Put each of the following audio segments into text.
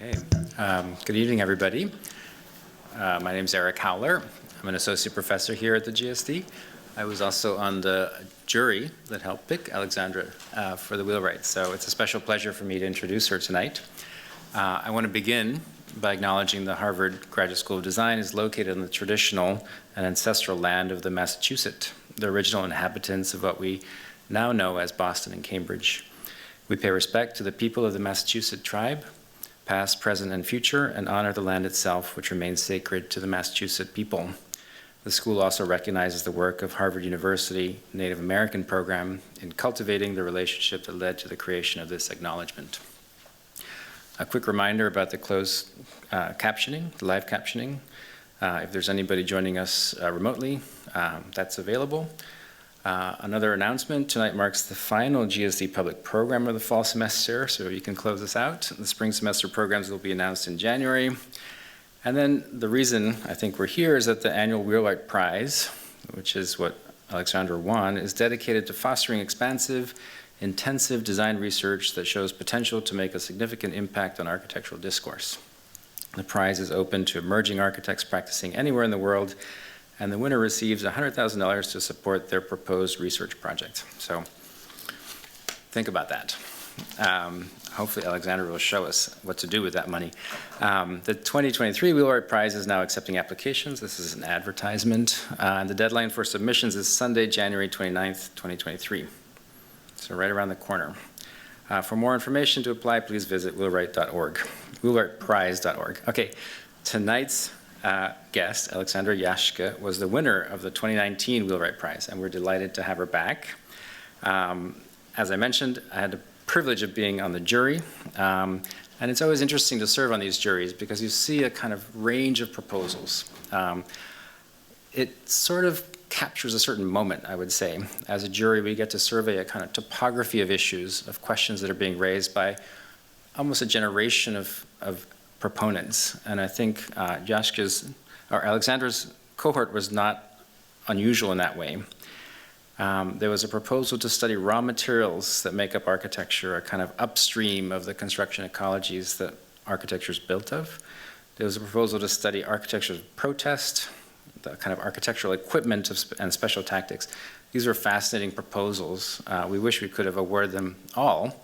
Okay, good evening, everybody. My name is Eric Höweler. I'm an associate professor here at the GSD. I was also on the jury that helped pick Aleksandra for the Wheelwright, so it's a special pleasure for me to introduce her tonight. I want to begin by acknowledging the Harvard Graduate School of Design is located on the traditional and ancestral land of the Massachusetts, the original inhabitants of what we now know as Boston and Cambridge. We pay respect to the people of the Massachusetts tribe, past, present, and future, and honor the land itself, which remains sacred to the Massachusetts people. The school also recognizes the work of Harvard University Native American program in cultivating the relationship that led to the creation of this acknowledgement. A quick reminder about the closed captioning, the live captioning. If there's anybody joining us remotely, that's available. Another announcement, tonight marks the final GSD public program of the fall semester, so you can close this out. The spring semester programs will be announced in January. And then the reason I think we're here is that the annual Wheelwright Prize, which is what Aleksandra won, is dedicated to fostering expansive, intensive design research that shows potential to make a significant impact on architectural discourse. The prize is open to emerging architects practicing anywhere in the world, and the winner receives $100,000 to support their proposed research project. So think about that. Hopefully Aleksandra will show us what to do with that money. The 2023 Wheelwright Prize is now accepting applications. This is an advertisement. And the deadline for submissions is Sunday, January 29th, 2023. So right around the corner. For more information to apply, please visit wheelwright.org, wheelwrightprize.org. Okay, tonight's guest, Aleksandra Jaeschke, was the winner of the 2019 Wheelwright Prize, and we're delighted to have her back. As I mentioned, I had the privilege of being on the jury, and it's always interesting to serve on these juries because you see a kind of range of proposals. It sort of captures a certain moment, I would say. As a jury, we get to survey a kind of topography of issues, of questions that are being raised by almost a generation of proponents. And I think Aleksandra's cohort was not unusual in that way. There was a proposal to study raw materials that make up architecture, a kind of upstream of the construction ecologies that architecture is built of. There was a proposal to study architecture's protest, the kind of architectural equipment and special tactics. These were fascinating proposals. We wish we could have awarded them all.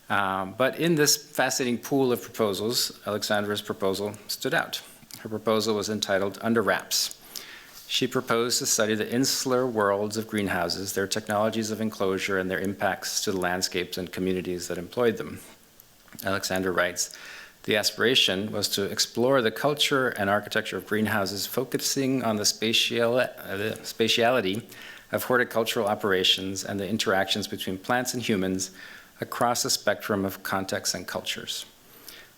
But in this fascinating pool of proposals, Aleksandra's proposal stood out. Her proposal was entitled Under Wraps. She proposed to study the insular worlds of greenhouses, their technologies of enclosure, and their impacts to the landscapes and communities that employed them. Aleksandra writes, the aspiration was to explore the culture and architecture of greenhouses, focusing on the spatiality of horticultural operations and the interactions between plants and humans across a spectrum of contexts and cultures.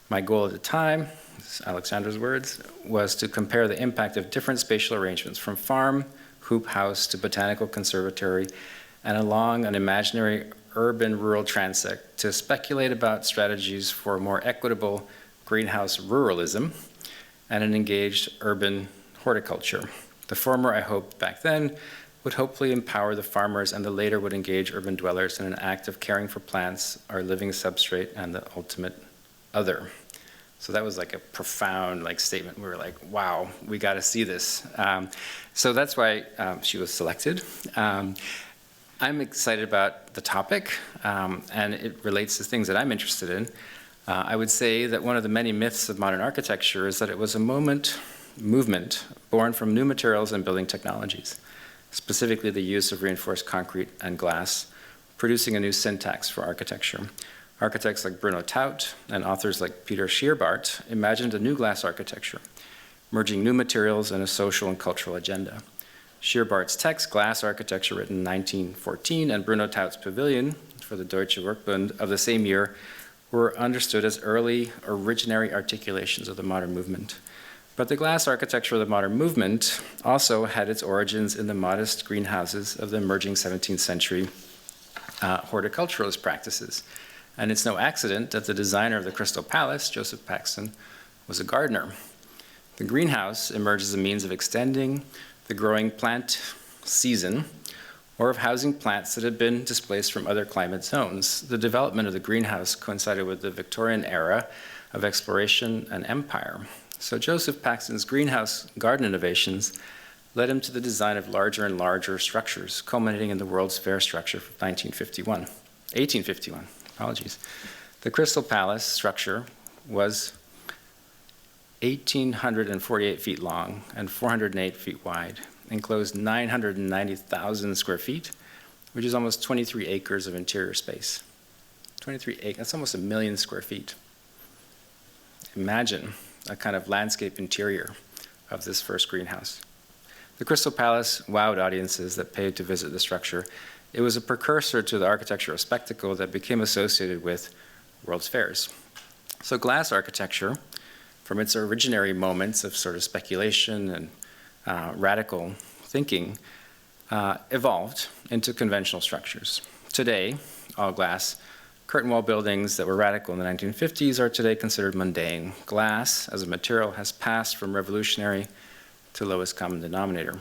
My goal at the time, this is Aleksandra's words, was to compare the impact of different spatial arrangements from farm, hoop house to botanical conservatory and along an imaginary urban-rural transect to speculate about strategies for more equitable greenhouse ruralism and an engaged urban horticulture. The former, I hoped back then, would hopefully empower the farmers, and the later would engage urban dwellers in an act of caring for plants, our living substrate, and the ultimate other. So that was like a profound statement. We were like, wow, we got to see this. So that's why she was selected. I'm excited about the topic, and it relates to things that I'm interested in. I would say that one of the many myths of modern architecture is that it was a movement born from new materials and building technologies, specifically the use of reinforced concrete and glass, producing a new syntax for architecture. Architects like Bruno Taut and authors like Peter Scheerbart imagined a new glass architecture, merging new materials and a social and cultural agenda. Scheerbart's text, Glass Architecture, written in 1914, and Bruno Taut's Pavilion for the Deutsche Werkbund of the same year were understood as early, originary articulations of the modern movement. But the glass architecture of the modern movement also had its origins in the modest greenhouses of the emerging 17th century horticulturalist practices. And it's no accident that the designer of the Crystal Palace, Joseph Paxton, was a gardener. The greenhouse emerged as a means of extending the growing plant season or of housing plants that had been displaced from other climate zones. The development of the greenhouse coincided with the Victorian era, of exploration and empire. So Joseph Paxton's greenhouse garden innovations led him to the design of larger and larger structures, culminating in the World's Fair structure of 1851, apologies. The Crystal Palace structure was 1,848 feet long and 408 feet wide, enclosed 990,000 square feet, which is almost 23 acres of interior space. 23 acres, that's almost 1 million square feet. Imagine a kind of landscape interior of this first greenhouse. The Crystal Palace wowed audiences that paid to visit the structure. It was a precursor to the architectural spectacle that became associated with World's Fairs. So glass architecture, from its originary moments of sort of speculation and radical thinking, evolved into conventional structures. Today, all glass curtain wall buildings that were radical in the 1950s are today considered mundane. Glass as a material has passed from revolutionary to lowest common denominator.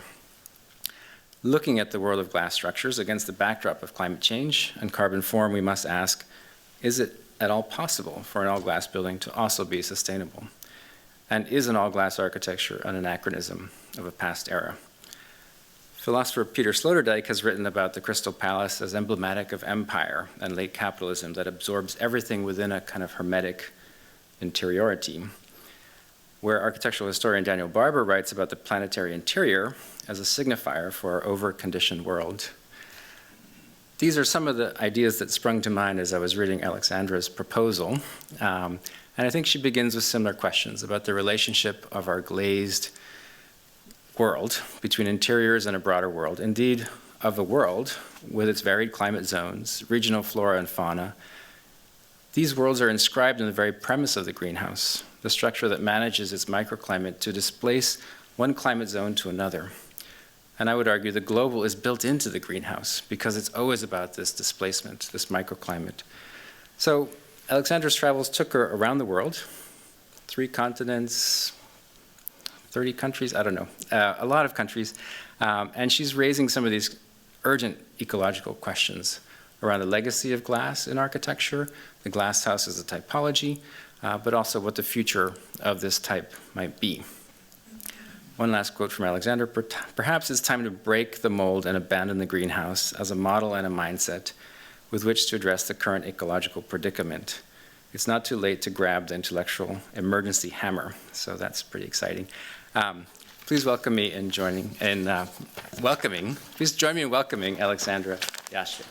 Looking at the world of glass structures against the backdrop of climate change and carbon form, we must ask, is it at all possible for an all-glass building to also be sustainable? And is an all-glass architecture an anachronism of a past era? Philosopher Peter Sloterdijk has written about the Crystal Palace as emblematic of empire and late capitalism that absorbs everything within a kind of hermetic interiority, where architectural historian Daniel Barber writes about the planetary interior as a signifier for our over-conditioned world. These are some of the ideas that sprung to mind as I was reading Aleksandra's proposal, and I think she begins with similar questions about the relationship of our glazed world between interiors and a broader world, indeed of a world with its varied climate zones, regional flora and fauna. These worlds are inscribed in the very premise of the greenhouse, the structure that manages its microclimate to displace one climate zone to another. And I would argue the global is built into the greenhouse because it's always about this displacement, this microclimate. So Aleksandra's travels took her around the world, 3 continents, 30 countries, I don't know, a lot of countries, and she's raising some of these urgent ecological questions around the legacy of glass in architecture, the glass house as a typology, but also what the future of this type might be. One last quote from Aleksandra: "Perhaps it's time to break the mold and abandon the greenhouse as a model and a mindset with which to address the current ecological predicament. It's not too late to grab the intellectual emergency hammer." So that's pretty exciting. Please welcome me in please join me in welcoming Aleksandra Jaeschke.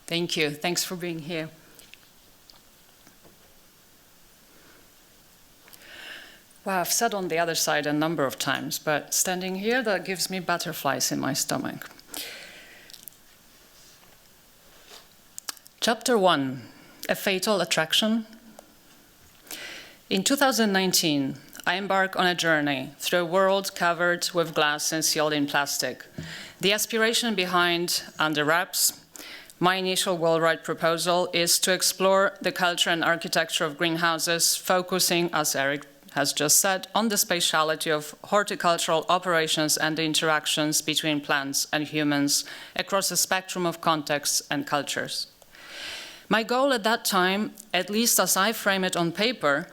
Thank you. Thanks for being here. Well, I've sat on the other side a number of times, but standing here, that gives me butterflies in my stomach. Chapter 1, A Fatal Attraction. In 2019, I embarked on a journey through a world covered with glass and sealed in plastic. The aspiration behind Under Wraps, my initial Wheelwright proposal, is to explore the culture and architecture of greenhouses, focusing, as Eric has just said, on the spatiality of horticultural operations and the interactions between plants and humans across a spectrum of contexts and cultures. My goal at that time, at least as I frame it on paper,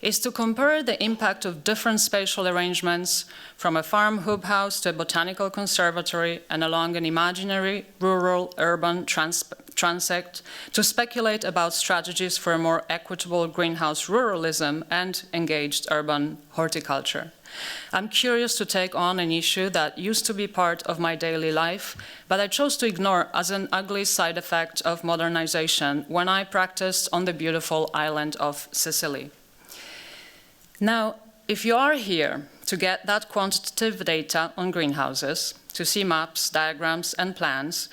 is to compare the impact of different spatial arrangements from a farm hoop house to a botanical conservatory and along an imaginary rural-urban transect, to speculate about strategies for a more equitable greenhouse ruralism and engaged urban horticulture. I'm curious to take on an issue that used to be part of my daily life, but I chose to ignore as an ugly side effect of modernization when I practiced on the beautiful island of Sicily. Now, if you are here to get that quantitative data on greenhouses, to see maps, diagrams, and plans,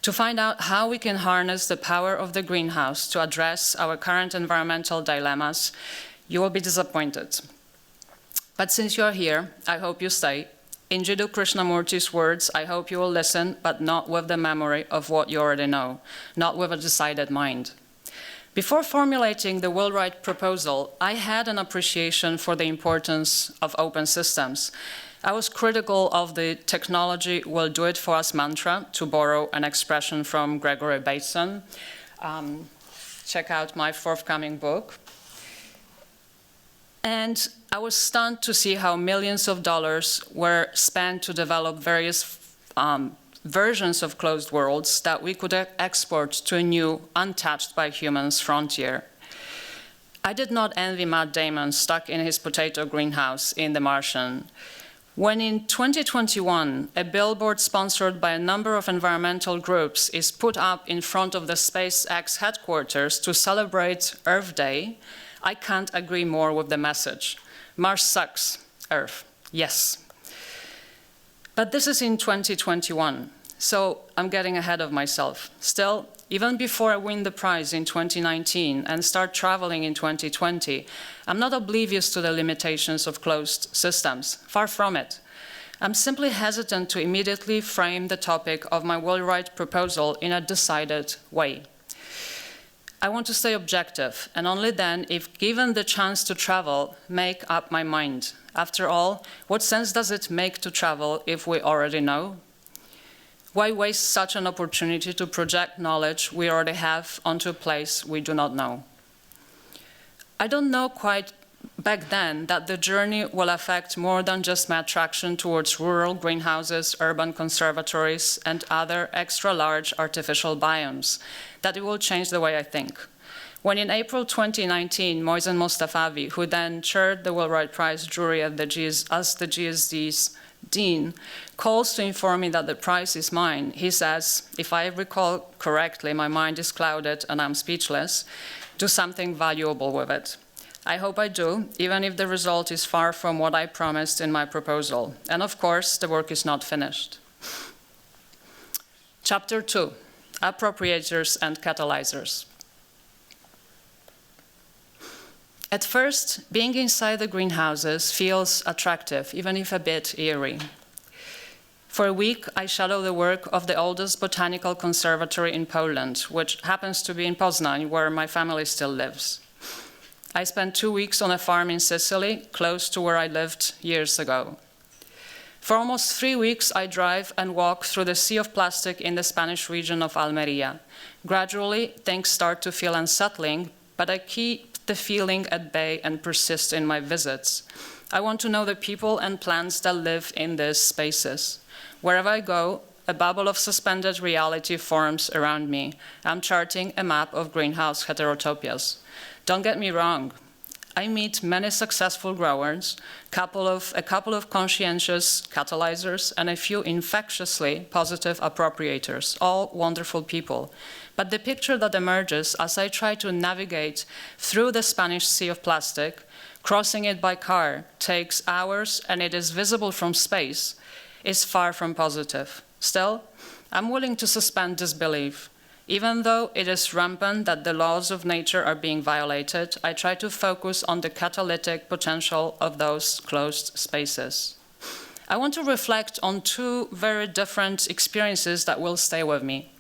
to find out how we can harness the power of the greenhouse to address our current environmental dilemmas, you will be disappointed. But since you're here, I hope you stay. In Jiddu Krishnamurti's words, I hope you will listen, but not with the memory of what you already know, not with a decided mind. Before formulating the Wheelwright proposal, I had an appreciation for the importance of open systems. I was critical of the technology will do it for us mantra, to borrow an expression from Gregory Bateson. Check out my forthcoming book. And I was stunned to see how millions of dollars were spent to develop various versions of closed worlds that we could export to a new, untouched by humans frontier. I did not envy Matt Damon stuck in his potato greenhouse in The Martian. When in 2021, a billboard sponsored by a number of environmental groups is put up in front of the SpaceX headquarters to celebrate Earth Day, I can't agree more with the message. Mars sucks, Earth, yes. But this is in 2021, so I'm getting ahead of myself. Still, even before I win the prize in 2019 and start traveling in 2020, I'm not oblivious to the limitations of closed systems. Far from it. I'm simply hesitant to immediately frame the topic of my Wheelwright proposal in a decided way. I want to stay objective, and only then, if given the chance to travel, make up my mind. After all, what sense does it make to travel if we already know? Why waste such an opportunity to project knowledge we already have onto a place we do not know? I don't know quite back then that the journey will affect more than just my attraction towards rural greenhouses, urban conservatories, and other extra-large artificial biomes, that it will change the way I think. When in April 2019, Moisen Mostafavi, who then chaired the Wheelwright Prize jury as the GSD's dean, calls to inform me that the prize is mine, he says, if I recall correctly, my mind is clouded and I'm speechless, do something valuable with it. I hope I do, even if the result is far from what I promised in my proposal. And of course, the work is not finished. Chapter 2, Appropriators and Catalyzers. At first, being inside the greenhouses feels attractive, even if a bit eerie. For a week, I shadow the work of the oldest botanical conservatory in Poland, which happens to be in Poznań, where my family still lives. I spent 2 weeks on a farm in Sicily, close to where I lived years ago. For almost 3 weeks, I drive and walk through the sea of plastic in the Spanish region of Almeria. Gradually, things start to feel unsettling, but I keep the feeling at bay and persist in my visits. I want to know the people and plants that live in these spaces. Wherever I go, a bubble of suspended reality forms around me. I'm charting a map of greenhouse heterotopias. Don't get me wrong. I meet many successful growers, a couple of conscientious catalyzers, and a few infectiously positive appropriators, all wonderful people. But the picture that emerges as I try to navigate through the Spanish sea of plastic, crossing it by car, takes hours and it is visible from space, is far from positive. Still, I'm willing to suspend disbelief. Even though it is rampant that the laws of nature are being violated, I try to focus on the catalytic potential of those closed spaces. I want to reflect on 2 very different experiences that will stay with me.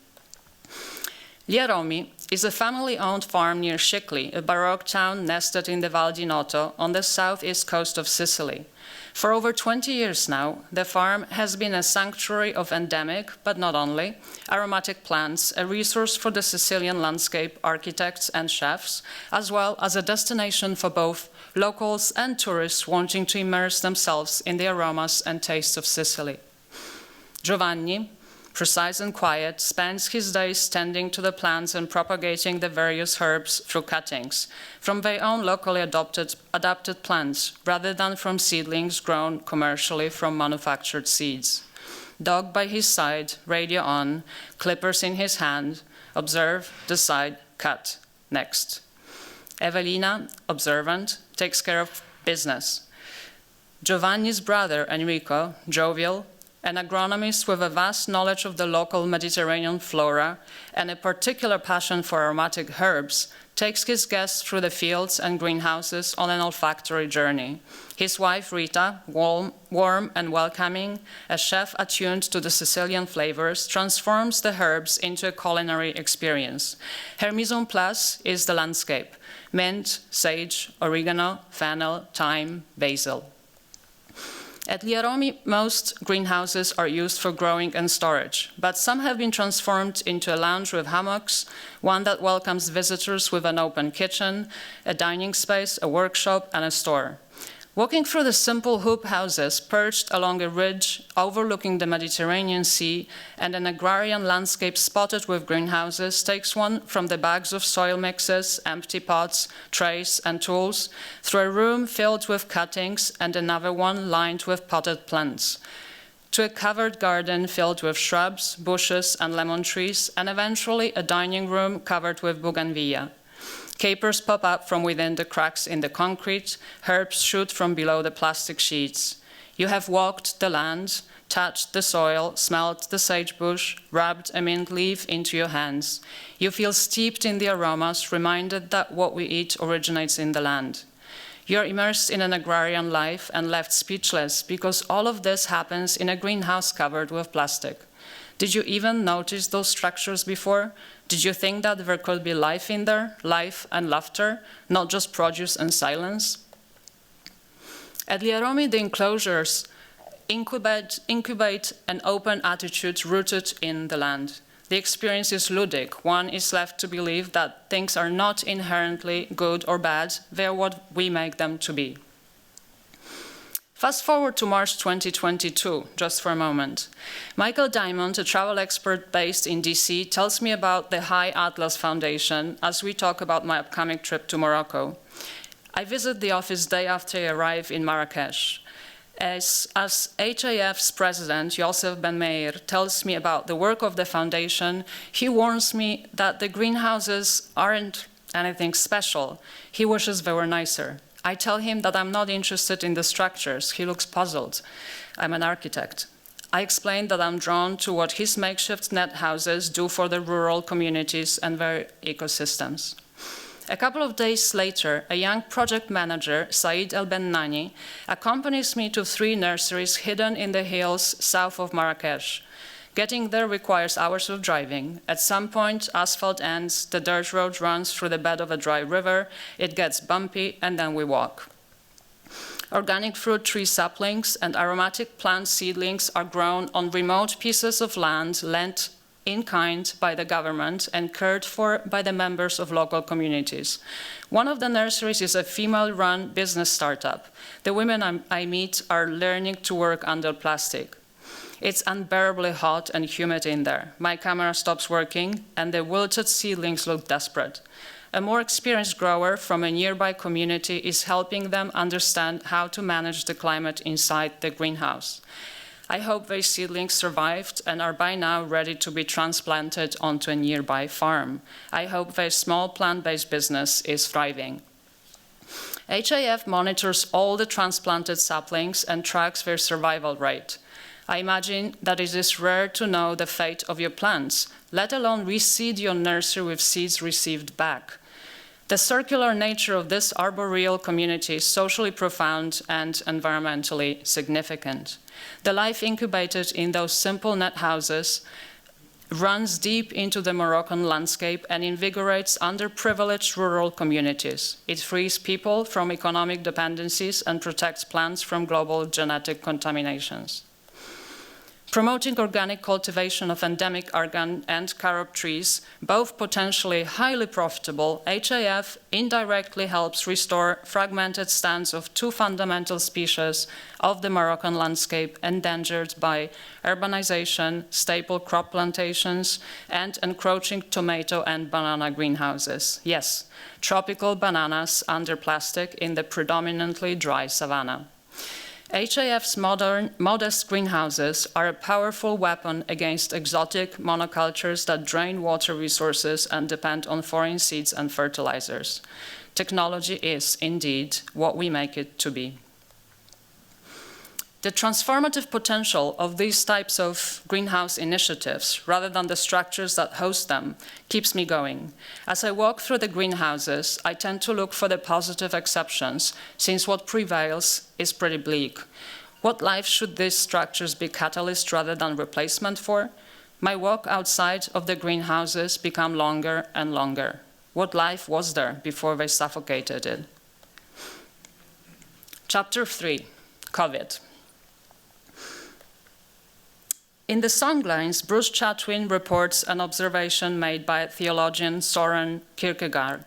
Lieromi is a family-owned farm near Scicli, a Baroque town nested in the Val di Noto on the southeast coast of Sicily. For over 20 years now, the farm has been a sanctuary of endemic, but not only, aromatic plants, a resource for the Sicilian landscape architects and chefs, as well as a destination for both locals and tourists wanting to immerse themselves in the aromas and tastes of Sicily. Giovanni, precise and quiet, spends his days tending to the plants and propagating the various herbs through cuttings, from their own locally adapted plants, rather than from seedlings grown commercially from manufactured seeds. Dog by his side, radio on, clippers in his hand, observe, decide, cut, next. Evelina, observant, takes care of business. Giovanni's brother, Enrico, jovial, an agronomist with a vast knowledge of the local Mediterranean flora and a particular passion for aromatic herbs, takes his guests through the fields and greenhouses on an olfactory journey. His wife, Rita, warm and welcoming, a chef attuned to the Sicilian flavors, transforms the herbs into a culinary experience. Her mise en place is the landscape: mint, sage, oregano, fennel, thyme, basil. At Liaromi, most greenhouses are used for growing and storage, but some have been transformed into a lounge with hammocks, one that welcomes visitors with an open kitchen, a dining space, a workshop, and a store. Walking through the simple hoop houses perched along a ridge overlooking the Mediterranean Sea and an agrarian landscape spotted with greenhouses takes one from the bags of soil mixes, empty pots, trays, and tools through a room filled with cuttings and another one lined with potted plants, to a covered garden filled with shrubs, bushes, and lemon trees, and eventually a dining room covered with bougainvillea. Capers pop up from within the cracks in the concrete, herbs shoot from below the plastic sheets. You have walked the land, touched the soil, smelled the sagebush, rubbed a mint leaf into your hands. You feel steeped in the aromas, reminded that what we eat originates in the land. You're immersed in an agrarian life and left speechless because all of this happens in a greenhouse covered with plastic. Did you even notice those structures before? Did you think that there could be life in there, life and laughter, not just produce and silence? At Liaromi, the enclosures incubate an open attitude rooted in the land. The experience is ludic. One is left to believe that things are not inherently good or bad, they are what we make them to be. Fast forward to March 2022, just for a moment. Michael Diamond, a travel expert based in DC, tells me about the High Atlas Foundation as we talk about my upcoming trip to Morocco. I visit the office day after I arrive in Marrakesh. As HAF's president, Youssef Ben Meir, tells me about the work of the foundation, he warns me that the greenhouses aren't anything special. He wishes they were nicer. I tell him that I'm not interested in the structures. He looks puzzled. I'm an architect. I explain that I'm drawn to what his makeshift net houses do for the rural communities and their ecosystems. A couple of days later, a young project manager, Said El Bennani, accompanies me to 3 nurseries hidden in the hills south of Marrakesh. Getting there requires hours of driving. At some point, asphalt ends, the dirt road runs through the bed of a dry river, it gets bumpy, and then we walk. Organic fruit tree saplings and aromatic plant seedlings are grown on remote pieces of land lent in kind by the government and cared for by the members of local communities. One of the nurseries is a female-run business startup. The women I meet are learning to work under plastic. It's unbearably hot and humid in there. My camera stops working, and the wilted seedlings look desperate. A more experienced grower from a nearby community is helping them understand how to manage the climate inside the greenhouse. I hope these seedlings survived and are by now ready to be transplanted onto a nearby farm. I hope their small plant-based business is thriving. HAF monitors all the transplanted saplings and tracks their survival rate. I imagine that it is rare to know the fate of your plants, let alone reseed your nursery with seeds received back. The circular nature of this arboreal community is socially profound and environmentally significant. The life incubated in those simple net houses runs deep into the Moroccan landscape and invigorates underprivileged rural communities. It frees people from economic dependencies and protects plants from global genetic contaminations. Promoting organic cultivation of endemic argan and carob trees, both potentially highly profitable, HAF indirectly helps restore fragmented stands of 2 fundamental species of the Moroccan landscape endangered by urbanization, staple crop plantations, and encroaching tomato and banana greenhouses. Yes, tropical bananas under plastic in the predominantly dry savanna. HAF's modest greenhouses are a powerful weapon against exotic monocultures that drain water resources and depend on foreign seeds and fertilizers. Technology is, indeed, what we make it to be. The transformative potential of these types of greenhouse initiatives, rather than the structures that host them, keeps me going. As I walk through the greenhouses, I tend to look for the positive exceptions, since what prevails is pretty bleak. What life should these structures be catalyst rather than replacement for? My walk outside of the greenhouses became longer and longer. What life was there before they suffocated it? Chapter 3, COVID. In the songlines, Bruce Chatwin reports an observation made by theologian Soren Kierkegaard.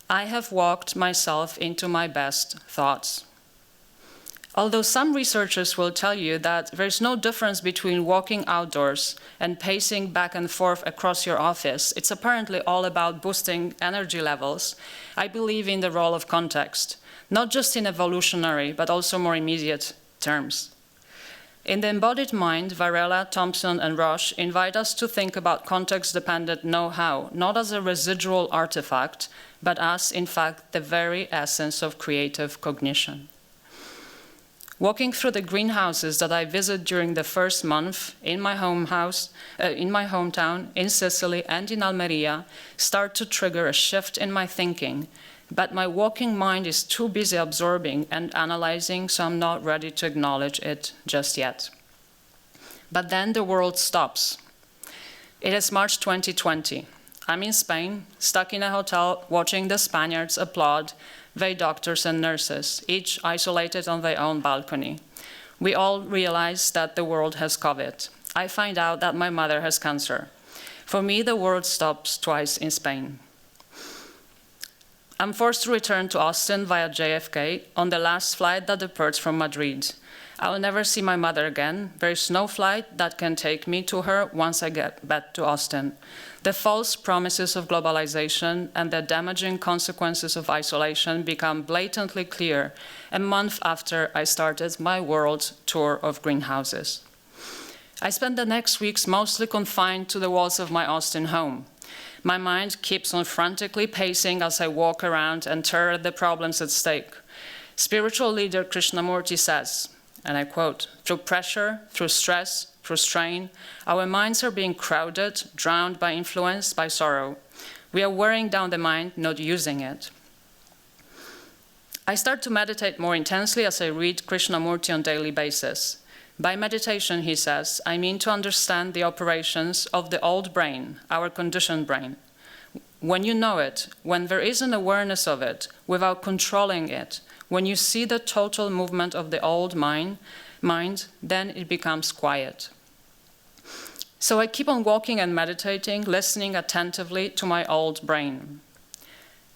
I have walked myself into my best thoughts. Although some researchers will tell you that there's no difference between walking outdoors and pacing back and forth across your office, it's apparently all about boosting energy levels, I believe in the role of context, not just in evolutionary, but also more immediate terms. In The Embodied Mind, Varela, Thompson, and Roche invite us to think about context-dependent know-how, not as a residual artifact, but as, in fact, the very essence of creative cognition. Walking through the greenhouses that I visit during the first month in my hometown, in Sicily, and in Almeria, start to trigger a shift in my thinking, but my walking mind is too busy absorbing and analyzing, so I'm not ready to acknowledge it just yet. But then the world stops. It is March 2020. I'm in Spain, stuck in a hotel, watching the Spaniards applaud, they doctors and nurses, each isolated on their own balcony. We all realize that the world has COVID. I find out that my mother has cancer. For me, the world stops twice in Spain. I'm forced to return to Austin via JFK on the last flight that departs from Madrid. I will never see my mother again. There is no flight that can take me to her once I get back to Austin. The false promises of globalization and the damaging consequences of isolation become blatantly clear a month after I started my world tour of greenhouses. I spent the next weeks mostly confined to the walls of my Austin home. My mind keeps on frantically pacing as I walk around and tear at the problems at stake. Spiritual leader Krishnamurti says, and I quote, "Through pressure, through stress, through strain, our minds are being crowded, drowned by influence, by sorrow. We are wearing down the mind, not using it." I start to meditate more intensely as I read Krishnamurti on a daily basis. By meditation, he says, I mean to understand the operations of the old brain, our conditioned brain. When you know it, when there is an awareness of it, without controlling it, when you see the total movement of the old mind, then it becomes quiet. So I keep on walking and meditating, listening attentively to my old brain.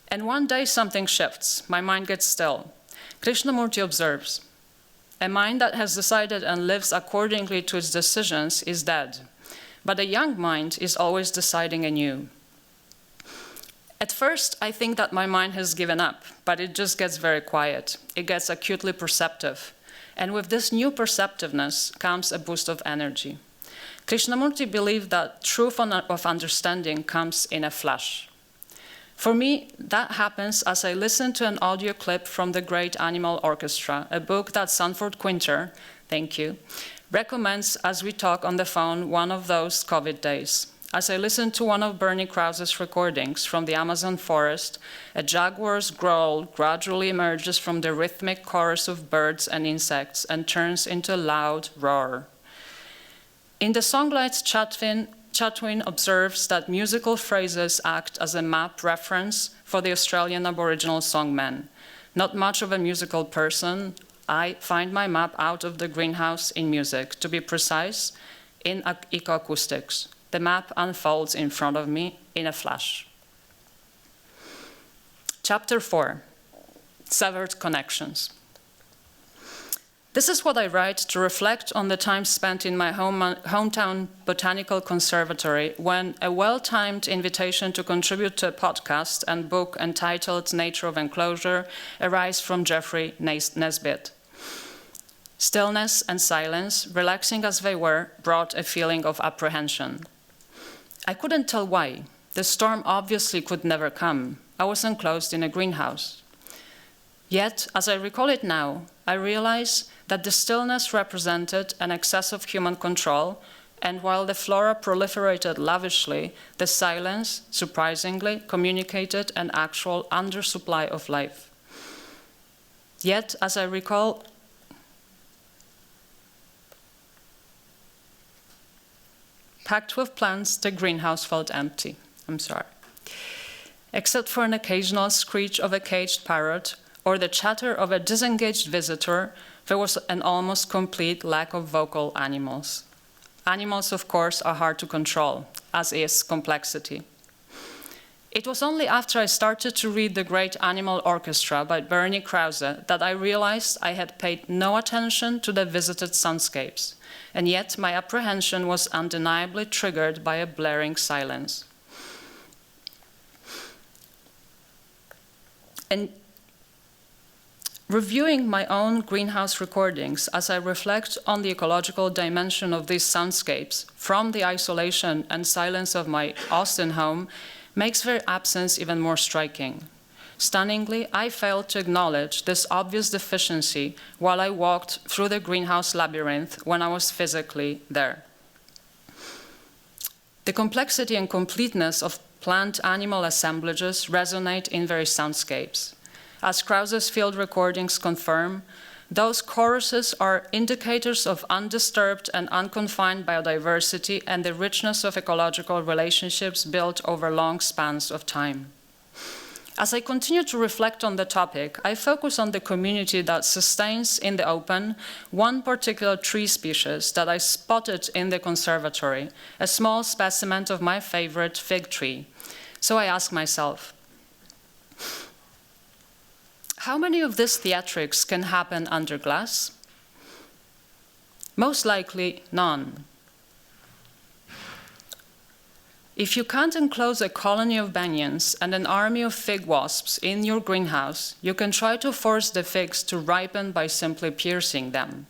And one day something shifts. My mind gets still. Krishnamurti observes, a mind that has decided and lives accordingly to its decisions is dead, but a young mind is always deciding anew. At first, I think that my mind has given up, but it just gets very quiet. It gets acutely perceptive. And with this new perceptiveness comes a boost of energy. Krishnamurti believed that truth of understanding comes in a flash. For me, that happens as I listen to an audio clip from The Great Animal Orchestra, a book that Sanford Quinter, thank you, recommends as we talk on the phone one of those COVID days. As I listen to one of Bernie Krause's recordings from the Amazon forest, a jaguar's growl gradually emerges from the rhythmic chorus of birds and insects and turns into a loud roar. In the songlines, Chatwin observes that musical phrases act as a map reference for the Australian Aboriginal songmen. Not much of a musical person, I find my map out of the greenhouse in music, to be precise, in ecoacoustics. The map unfolds in front of me in a flash. Chapter 4, Severed Connections. This is what I write to reflect on the time spent in my hometown botanical conservatory when a well-timed invitation to contribute to a podcast and book entitled Nature of Enclosure arrives from Jeffrey Nesbitt. Stillness and silence, relaxing as they were, brought a feeling of apprehension. I couldn't tell why. The storm obviously could never come. I was enclosed in a greenhouse. Yet, as I recall it now, I realize that the stillness represented an excess of human control, and while the flora proliferated lavishly, the silence, surprisingly, communicated an actual undersupply of life. Yet, as I recall, packed with plants, the greenhouse felt empty. Except for an occasional screech of a caged parrot or the chatter of a disengaged visitor, there was an almost complete lack of vocal animals. Animals, of course, are hard to control, as is complexity. It was only after I started to read The Great Animal Orchestra by Bernie Krause that I realized I had paid no attention to the visited soundscapes, and yet my apprehension was undeniably triggered by a blaring silence. And reviewing my own greenhouse recordings as I reflect on the ecological dimension of these soundscapes from the isolation and silence of my Austin home makes their absence even more striking. Stunningly, I failed to acknowledge this obvious deficiency while I walked through the greenhouse labyrinth when I was physically there. The complexity and completeness of plant-animal assemblages resonate in their soundscapes. As Krause's field recordings confirm, those choruses are indicators of undisturbed and unconfined biodiversity and the richness of ecological relationships built over long spans of time. As I continue to reflect on the topic, I focus on the community that sustains in the open one particular tree species that I spotted in the conservatory, a small specimen of my favorite fig tree. So I ask myself, how many of these theatrics can happen under glass? Most likely, none. If you can't enclose a colony of banyans and an army of fig wasps in your greenhouse, you can try to force the figs to ripen by simply piercing them.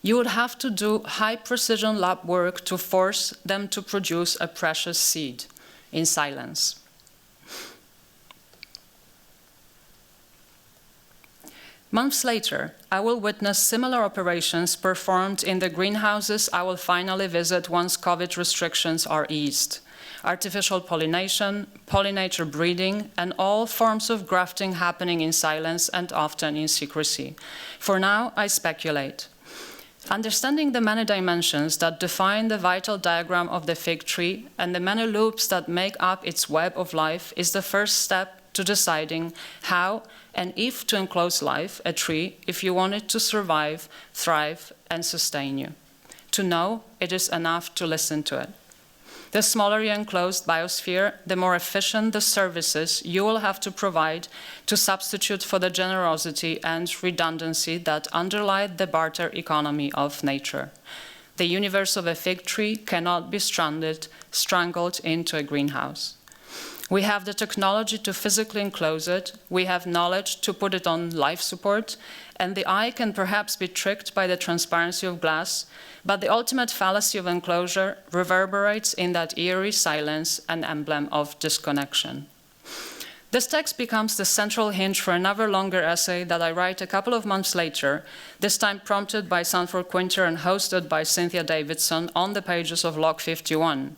You would have to do high-precision lab work to force them to produce a precious seed in silence. Months later, I will witness similar operations performed in the greenhouses I will finally visit once COVID restrictions are eased. Artificial pollination, pollinator breeding, and all forms of grafting happening in silence and often in secrecy. For now, I speculate. Understanding the many dimensions that define the vital diagram of the fig tree and the many loops that make up its web of life is the first step to deciding how and if to enclose life, a tree, if you want it to survive, thrive, and sustain you. To know it is enough to listen to it. The smaller your enclosed biosphere, the more efficient the services you will have to provide to substitute for the generosity and redundancy that underlie the barter economy of nature. The universe of a fig tree cannot be strangled into a greenhouse. We have the technology to physically enclose it, we have knowledge to put it on life support, and the eye can perhaps be tricked by the transparency of glass, but the ultimate fallacy of enclosure reverberates in that eerie silence, an emblem of disconnection. This text becomes the central hinge for another longer essay that I write a couple of months later, this time prompted by Sanford Quinter and hosted by Cynthia Davidson on the pages of Log 51.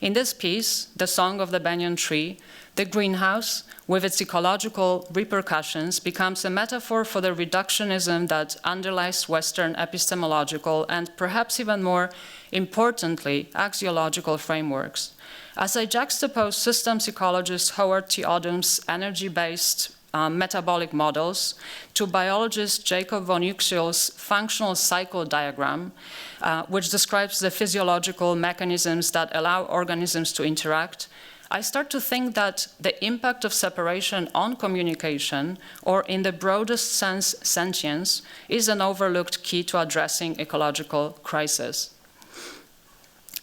In this piece, The Song of the Banyan Tree, the greenhouse, with its ecological repercussions, becomes a metaphor for the reductionism that underlies Western epistemological and perhaps even more importantly, axiological frameworks. As I juxtapose systems ecologist Howard T. Odum's energy-based metabolic models to biologist Jacob von Uexküll's functional cycle diagram, which describes the physiological mechanisms that allow organisms to interact, I start to think that the impact of separation on communication, or in the broadest sense, sentience, is an overlooked key to addressing ecological crisis.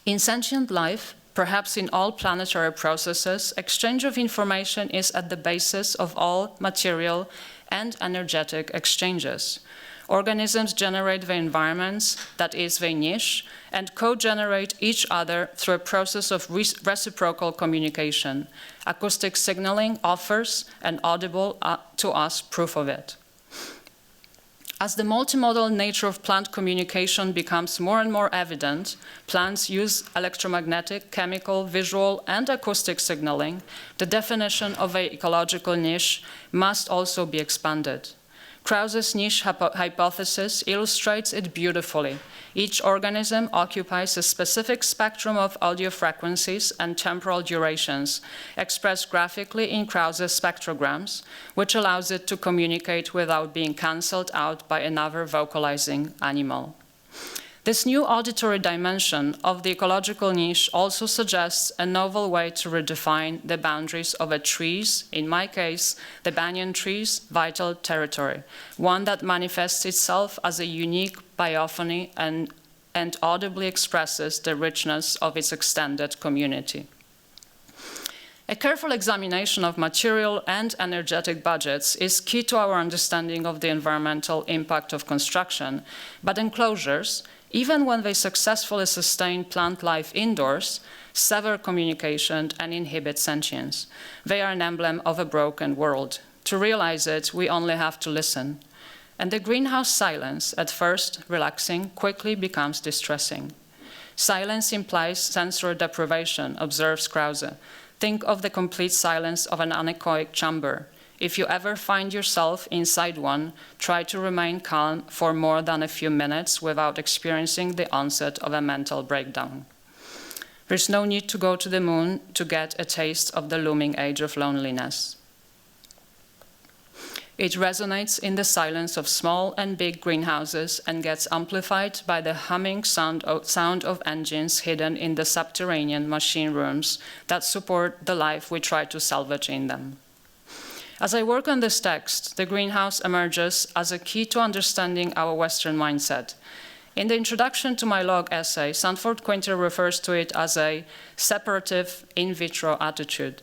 In sentient life, perhaps in all planetary processes, exchange of information is at the basis of all material and energetic exchanges. Organisms generate their environments, that is, their niche, and co-generate each other through a process of reciprocal communication. Acoustic signaling offers an audible to us proof of it. As the multimodal nature of plant communication becomes more and more evident, plants use electromagnetic, chemical, visual, and acoustic signaling. The definition of an ecological niche must also be expanded. Krause's niche hypothesis illustrates it beautifully. Each organism occupies a specific spectrum of audio frequencies and temporal durations, expressed graphically in Krause's spectrograms, which allows it to communicate without being cancelled out by another vocalizing animal. This new auditory dimension of the ecological niche also suggests a novel way to redefine the boundaries of a tree's, in my case, the banyan tree's, vital territory, one that manifests itself as a unique biophony and audibly expresses the richness of its extended community. A careful examination of material and energetic budgets is key to our understanding of the environmental impact of construction, but enclosures, even when they successfully sustain plant life indoors, sever communication and inhibit sentience. They are an emblem of a broken world. To realize it, we only have to listen. And the greenhouse silence, at first relaxing, quickly becomes distressing. Silence implies sensory deprivation, observes Krause. Think of the complete silence of an anechoic chamber. If you ever find yourself inside one, try to remain calm for more than a few minutes without experiencing the onset of a mental breakdown. There's no need to go to the moon to get a taste of the looming age of loneliness. It resonates in the silence of small and big greenhouses and gets amplified by the humming sound of engines hidden in the subterranean machine rooms that support the life we try to salvage in them. As I work on this text, the greenhouse emerges as a key to understanding our Western mindset. In the introduction to my log essay, Sanford Quinter refers to it as a separative in vitro attitude,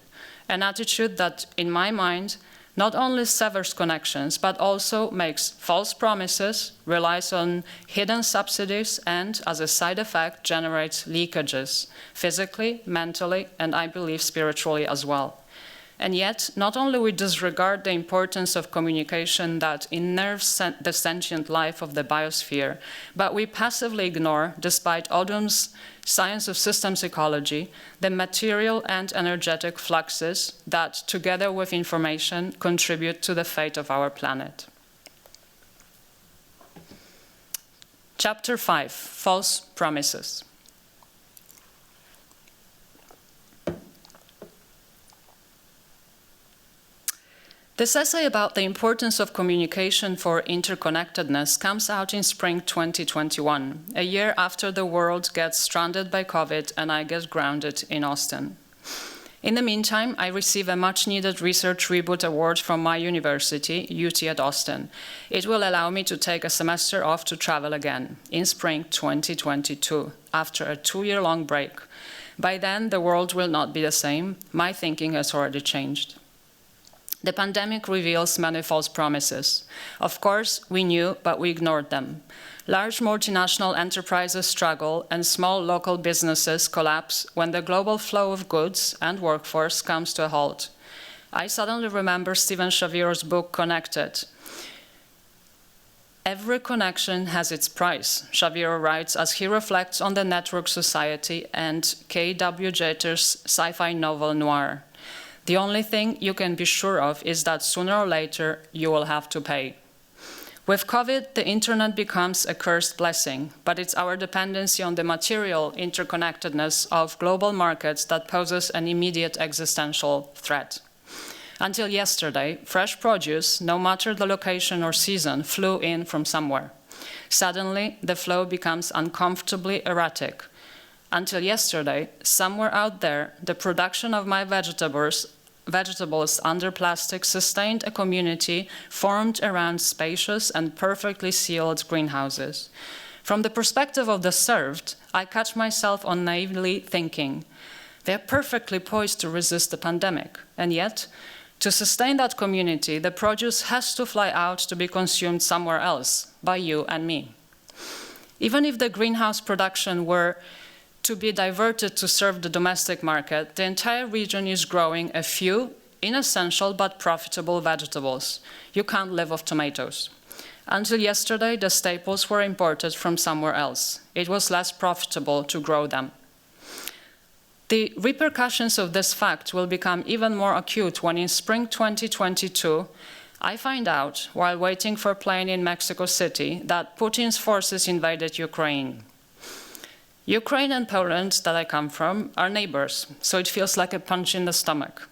an attitude that, in my mind, not only severs connections, but also makes false promises, relies on hidden subsidies, and, as a side effect, generates leakages, physically, mentally, and I believe spiritually as well. And yet, not only we disregard the importance of communication that innerves the sentient life of the biosphere, but we passively ignore, despite Odum's science of systems ecology, the material and energetic fluxes that, together with information, contribute to the fate of our planet. Chapter 5, False Promises. This essay about the importance of communication for interconnectedness comes out in spring 2021, a year after the world gets stranded by COVID and I get grounded in Austin. In the meantime, I receive a much-needed Research Reboot Award from my university, UT at Austin. It will allow me to take a semester off to travel again, in spring 2022, after a 2-year-long break. By then, the world will not be the same. My thinking has already changed. The pandemic reveals many false promises. Of course, we knew, but we ignored them. Large multinational enterprises struggle and small local businesses collapse when the global flow of goods and workforce comes to a halt. I suddenly remember Stephen Shaviro's book, Connected. Every connection has its price, Shaviro writes as he reflects on the network society and K.W. Jeter's sci-fi novel Noir. The only thing you can be sure of is that sooner or later you will have to pay. With COVID, the internet becomes a cursed blessing, but it's our dependency on the material interconnectedness of global markets that poses an immediate existential threat. Until yesterday, fresh produce, no matter the location or season, flew in from somewhere. Suddenly, the flow becomes uncomfortably erratic. Until yesterday, somewhere out there, the production of my vegetables under plastic sustained a community formed around spacious and perfectly sealed greenhouses. From the perspective of the served, I catch myself on naively thinking, they're perfectly poised to resist the pandemic, and yet, to sustain that community, the produce has to fly out to be consumed somewhere else, by you and me. Even if the greenhouse production were to be diverted to serve the domestic market, the entire region is growing a few inessential but profitable vegetables. You can't live off tomatoes. Until yesterday, the staples were imported from somewhere else. It was less profitable to grow them. The repercussions of this fact will become even more acute when in spring 2022, I find out, while waiting for a plane in Mexico City, that Putin's forces invaded Ukraine. Ukraine and Poland, that I come from, are neighbors, so it feels like a punch in the stomach.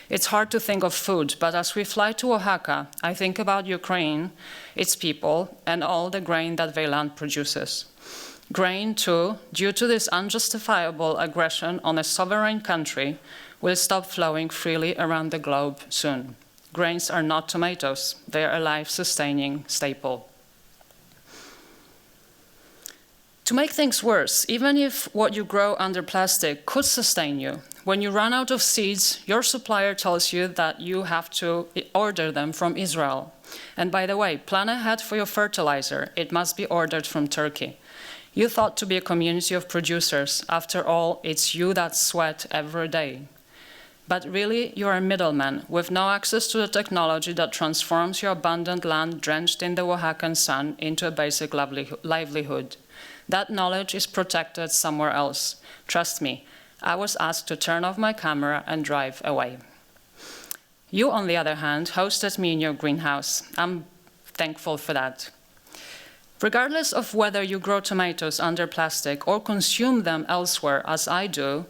It's hard to think of food, but as we fly to Oaxaca, I think about Ukraine, its people, and all the grain that their land produces. Grain, too, due to this unjustifiable aggression on a sovereign country, will stop flowing freely around the globe soon. Grains are not tomatoes. They are a life-sustaining staple. To make things worse, even if what you grow under plastic could sustain you, when you run out of seeds, your supplier tells you that you have to order them from Israel. And by the way, plan ahead for your fertilizer. It must be ordered from Turkey. You thought to be a community of producers. After all, it's you that sweat every day. But really, you are a middleman with no access to the technology that transforms your abundant land drenched in the Oaxacan sun into a basic livelihood. That knowledge is protected somewhere else. Trust me, I was asked to turn off my camera and drive away. You, on the other hand, hosted me in your greenhouse. I'm thankful for that. Regardless of whether you grow tomatoes under plastic or consume them elsewhere, as I do,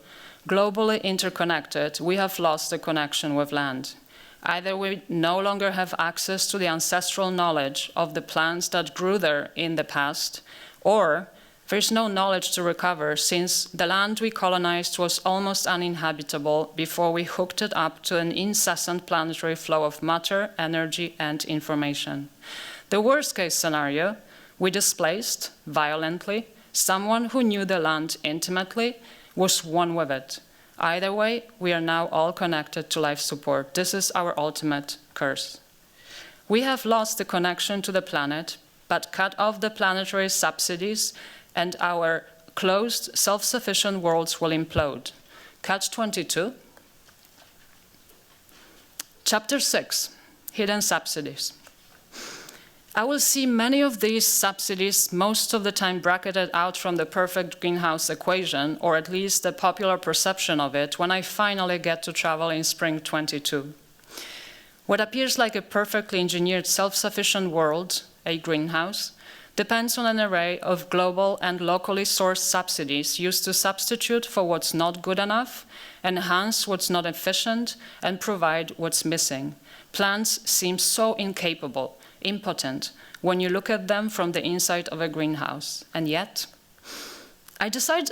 globally interconnected, we have lost the connection with land. Either we no longer have access to the ancestral knowledge of the plants that grew there in the past, or there's no knowledge to recover since the land we colonized was almost uninhabitable before we hooked it up to an incessant planetary flow of matter, energy, and information. The worst-case scenario, we displaced, violently, someone who knew the land intimately, was one with it. Either way, we are now all connected to life support. This is our ultimate curse. We have lost the connection to the planet, but cut off the planetary subsidies, and our closed, self-sufficient worlds will implode. Catch 22. Chapter 6, Hidden Subsidies. I will see many of these subsidies most of the time bracketed out from the perfect greenhouse equation, or at least the popular perception of it, when I finally get to travel in spring 22. What appears like a perfectly engineered self-sufficient world, a greenhouse, depends on an array of global and locally sourced subsidies used to substitute for what's not good enough, enhance what's not efficient, and provide what's missing. Plants seem so incapable, impotent, when you look at them from the inside of a greenhouse. And yet, I decided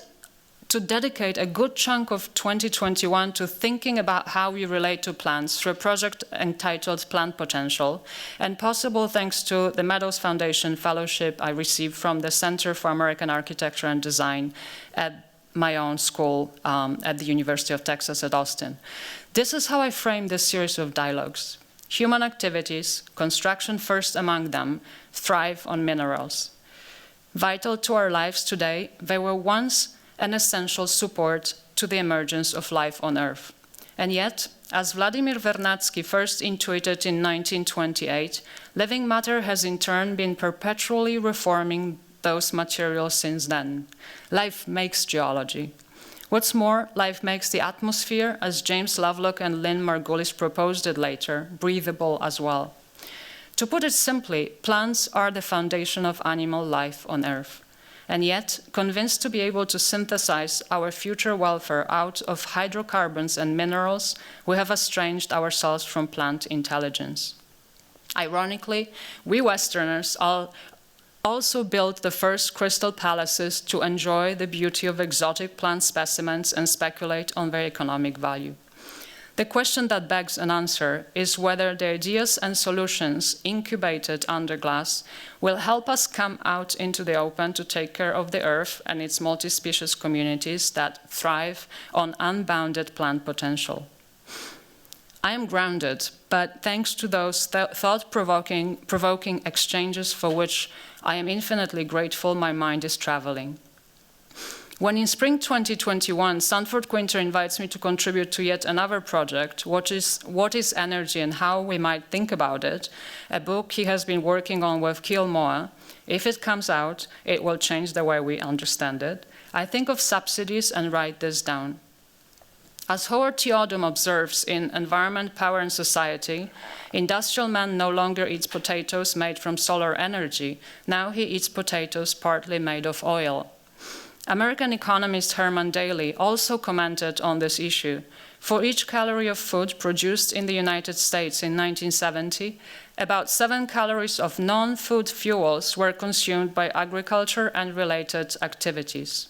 to dedicate a good chunk of 2021 to thinking about how we relate to plants through a project entitled Plant Potential, and possible thanks to the Meadows Foundation Fellowship I received from the Center for American Architecture and Design at my own school at the University of Texas at Austin. This is how I framed this series of dialogues. Human activities, construction first among them, thrive on minerals. Vital to our lives today, they were once an essential support to the emergence of life on Earth. And yet, as Vladimir Vernadsky first intuited in 1928, living matter has in turn been perpetually reforming those materials since then. Life makes geology. What's more, life makes the atmosphere, as James Lovelock and Lynn Margulis proposed it later, breathable as well. To put it simply, plants are the foundation of animal life on Earth. And yet, convinced to be able to synthesize our future welfare out of hydrocarbons and minerals, we have estranged ourselves from plant intelligence. Ironically, we Westerners also built the first crystal palaces to enjoy the beauty of exotic plant specimens and speculate on their economic value. The question that begs an answer is whether the ideas and solutions incubated under glass will help us come out into the open to take care of the Earth and its multi-species communities that thrive on unbounded plant potential. I am grounded, but thanks to those thought-provoking exchanges for which I am infinitely grateful, my mind is traveling. When in spring 2021, Sanford Quinter invites me to contribute to yet another project, What is Energy and How We Might Think About It, a book he has been working on with Kiel Moa. If it comes out, it will change the way we understand it. I think of subsidies and write this down. As Howard Theodum observes in Environment, Power and Society, industrial man no longer eats potatoes made from solar energy. Now he eats potatoes partly made of oil. American economist Herman Daly also commented on this issue. For each calorie of food produced in the United States in 1970, about 7 calories of non-food fuels were consumed by agriculture and related activities.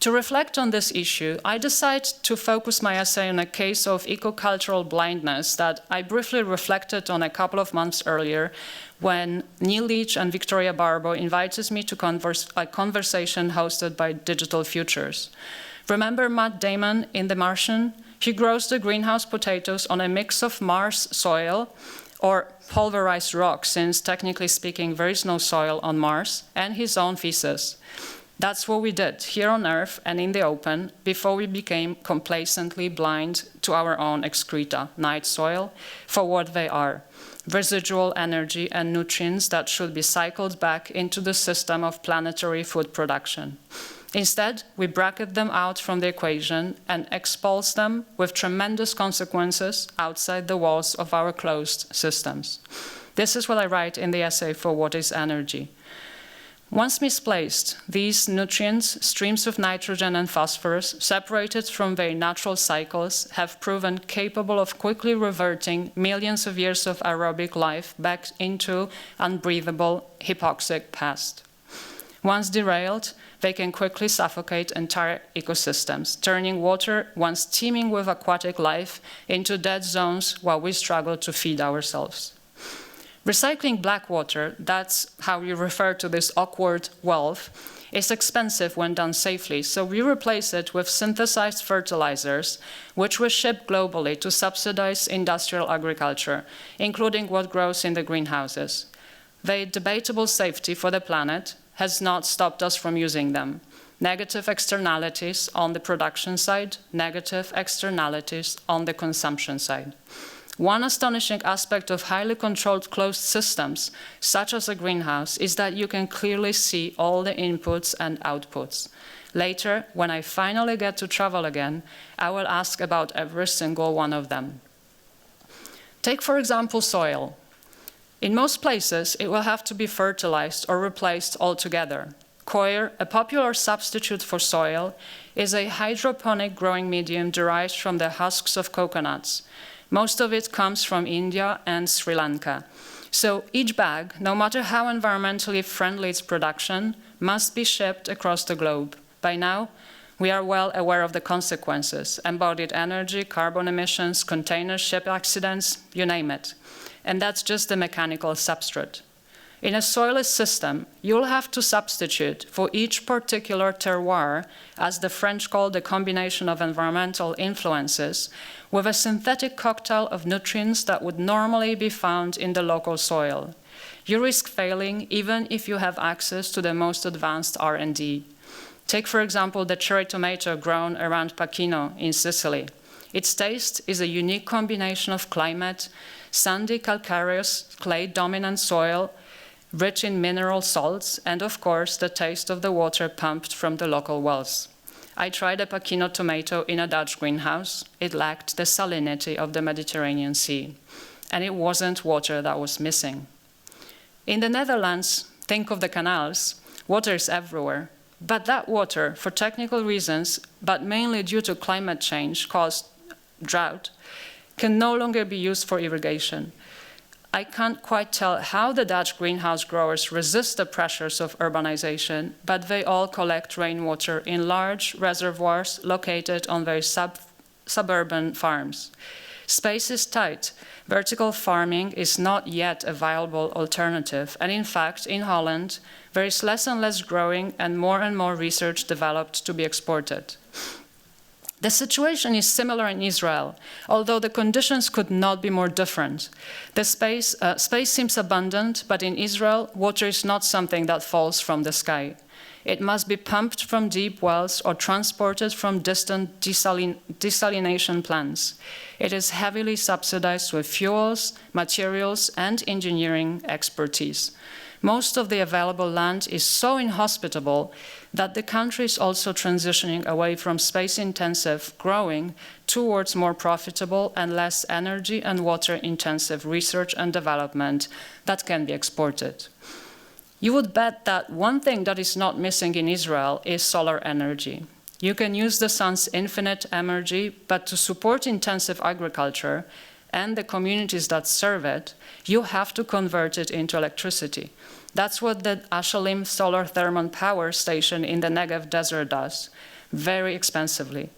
To reflect on this issue, I decided to focus my essay on a case of eco-cultural blindness that I briefly reflected on a couple of months earlier when Neil Leach and Victoria Barbo invited me to a conversation hosted by Digital Futures. Remember Matt Damon in The Martian? He grows the greenhouse potatoes on a mix of Mars soil, or pulverized rock, since technically speaking there is no soil on Mars, and his own feces. That's what we did here on Earth and in the open before we became complacently blind to our own excreta, night soil, for what they are: residual energy and nutrients that should be cycled back into the system of planetary food production. Instead, we bracket them out from the equation and expulse them with tremendous consequences outside the walls of our closed systems. This is what I write in the essay for What is Energy? Once misplaced, these nutrients, streams of nitrogen and phosphorus, separated from their natural cycles, have proven capable of quickly reverting millions of years of aerobic life back into unbreathable, hypoxic past. Once derailed, they can quickly suffocate entire ecosystems, turning water once teeming with aquatic life into dead zones while we struggle to feed ourselves. Recycling black water, that's how we refer to this awkward wealth, is expensive when done safely, so we replace it with synthesized fertilizers, which we ship globally to subsidize industrial agriculture, including what grows in the greenhouses. Their debatable safety for the planet has not stopped us from using them. Negative externalities on the production side, negative externalities on the consumption side. One astonishing aspect of highly controlled closed systems, such as a greenhouse, is that you can clearly see all the inputs and outputs. Later, when I finally get to travel again, I will ask about every single one of them. Take, for example, soil. In most places, it will have to be fertilized or replaced altogether. Coir, a popular substitute for soil, is a hydroponic growing medium derived from the husks of coconuts. Most of it comes from India and Sri Lanka. So each bag, no matter how environmentally friendly its production, must be shipped across the globe. By now, we are well aware of the consequences: embodied energy, carbon emissions, container ship accidents, you name it. And that's just the mechanical substrate. In a soilless system, you'll have to substitute for each particular terroir, as the French call the combination of environmental influences, with a synthetic cocktail of nutrients that would normally be found in the local soil. You risk failing even if you have access to the most advanced R&D. Take, for example, the cherry tomato grown around Pachino in Sicily. Its taste is a unique combination of climate, sandy calcareous, clay-dominant soil, rich in mineral salts, and of course the taste of the water pumped from the local wells. I tried a Pachino tomato in a Dutch greenhouse. It lacked the salinity of the Mediterranean Sea, and it wasn't water that was missing. In the Netherlands, think of the canals, water is everywhere, but that water, for technical reasons, but mainly due to climate change caused drought, can no longer be used for irrigation. I can't quite tell how the Dutch greenhouse growers resist the pressures of urbanization, but they all collect rainwater in large reservoirs located on their suburban farms. Space is tight. Vertical farming is not yet a viable alternative, and in fact, in Holland, there is less and less growing and more research developed to be exported. The situation is similar in Israel, although the conditions could not be more different. The space seems abundant, but in Israel, water is not something that falls from the sky. It must be pumped from deep wells or transported from distant desalination plants. It is heavily subsidized with fuels, materials, and engineering expertise. most of the available land is so inhospitable that the country is also transitioning away from space-intensive growing towards more profitable and less energy and water-intensive research and development that can be exported. You would bet that one thing that is not missing in Israel is solar energy. You can use the sun's infinite energy, but to support intensive agriculture and the communities that serve it, you have to convert it into electricity. That's what the Ashalim solar thermal power station in the Negev desert does, very expensively.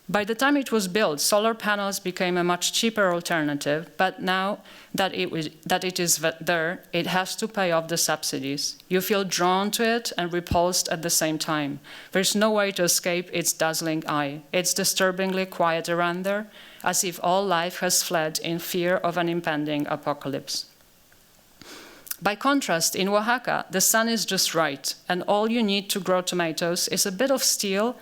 By the time it was built, solar panels became a much cheaper alternative, but now that it is there, it has to pay off the subsidies. You feel drawn to it and repulsed at the same time. There's no way to escape its dazzling eye. It's disturbingly quiet around there, as if all life has fled in fear of an impending apocalypse. By contrast, in Oaxaca, the sun is just right, and all you need to grow tomatoes is a bit of steel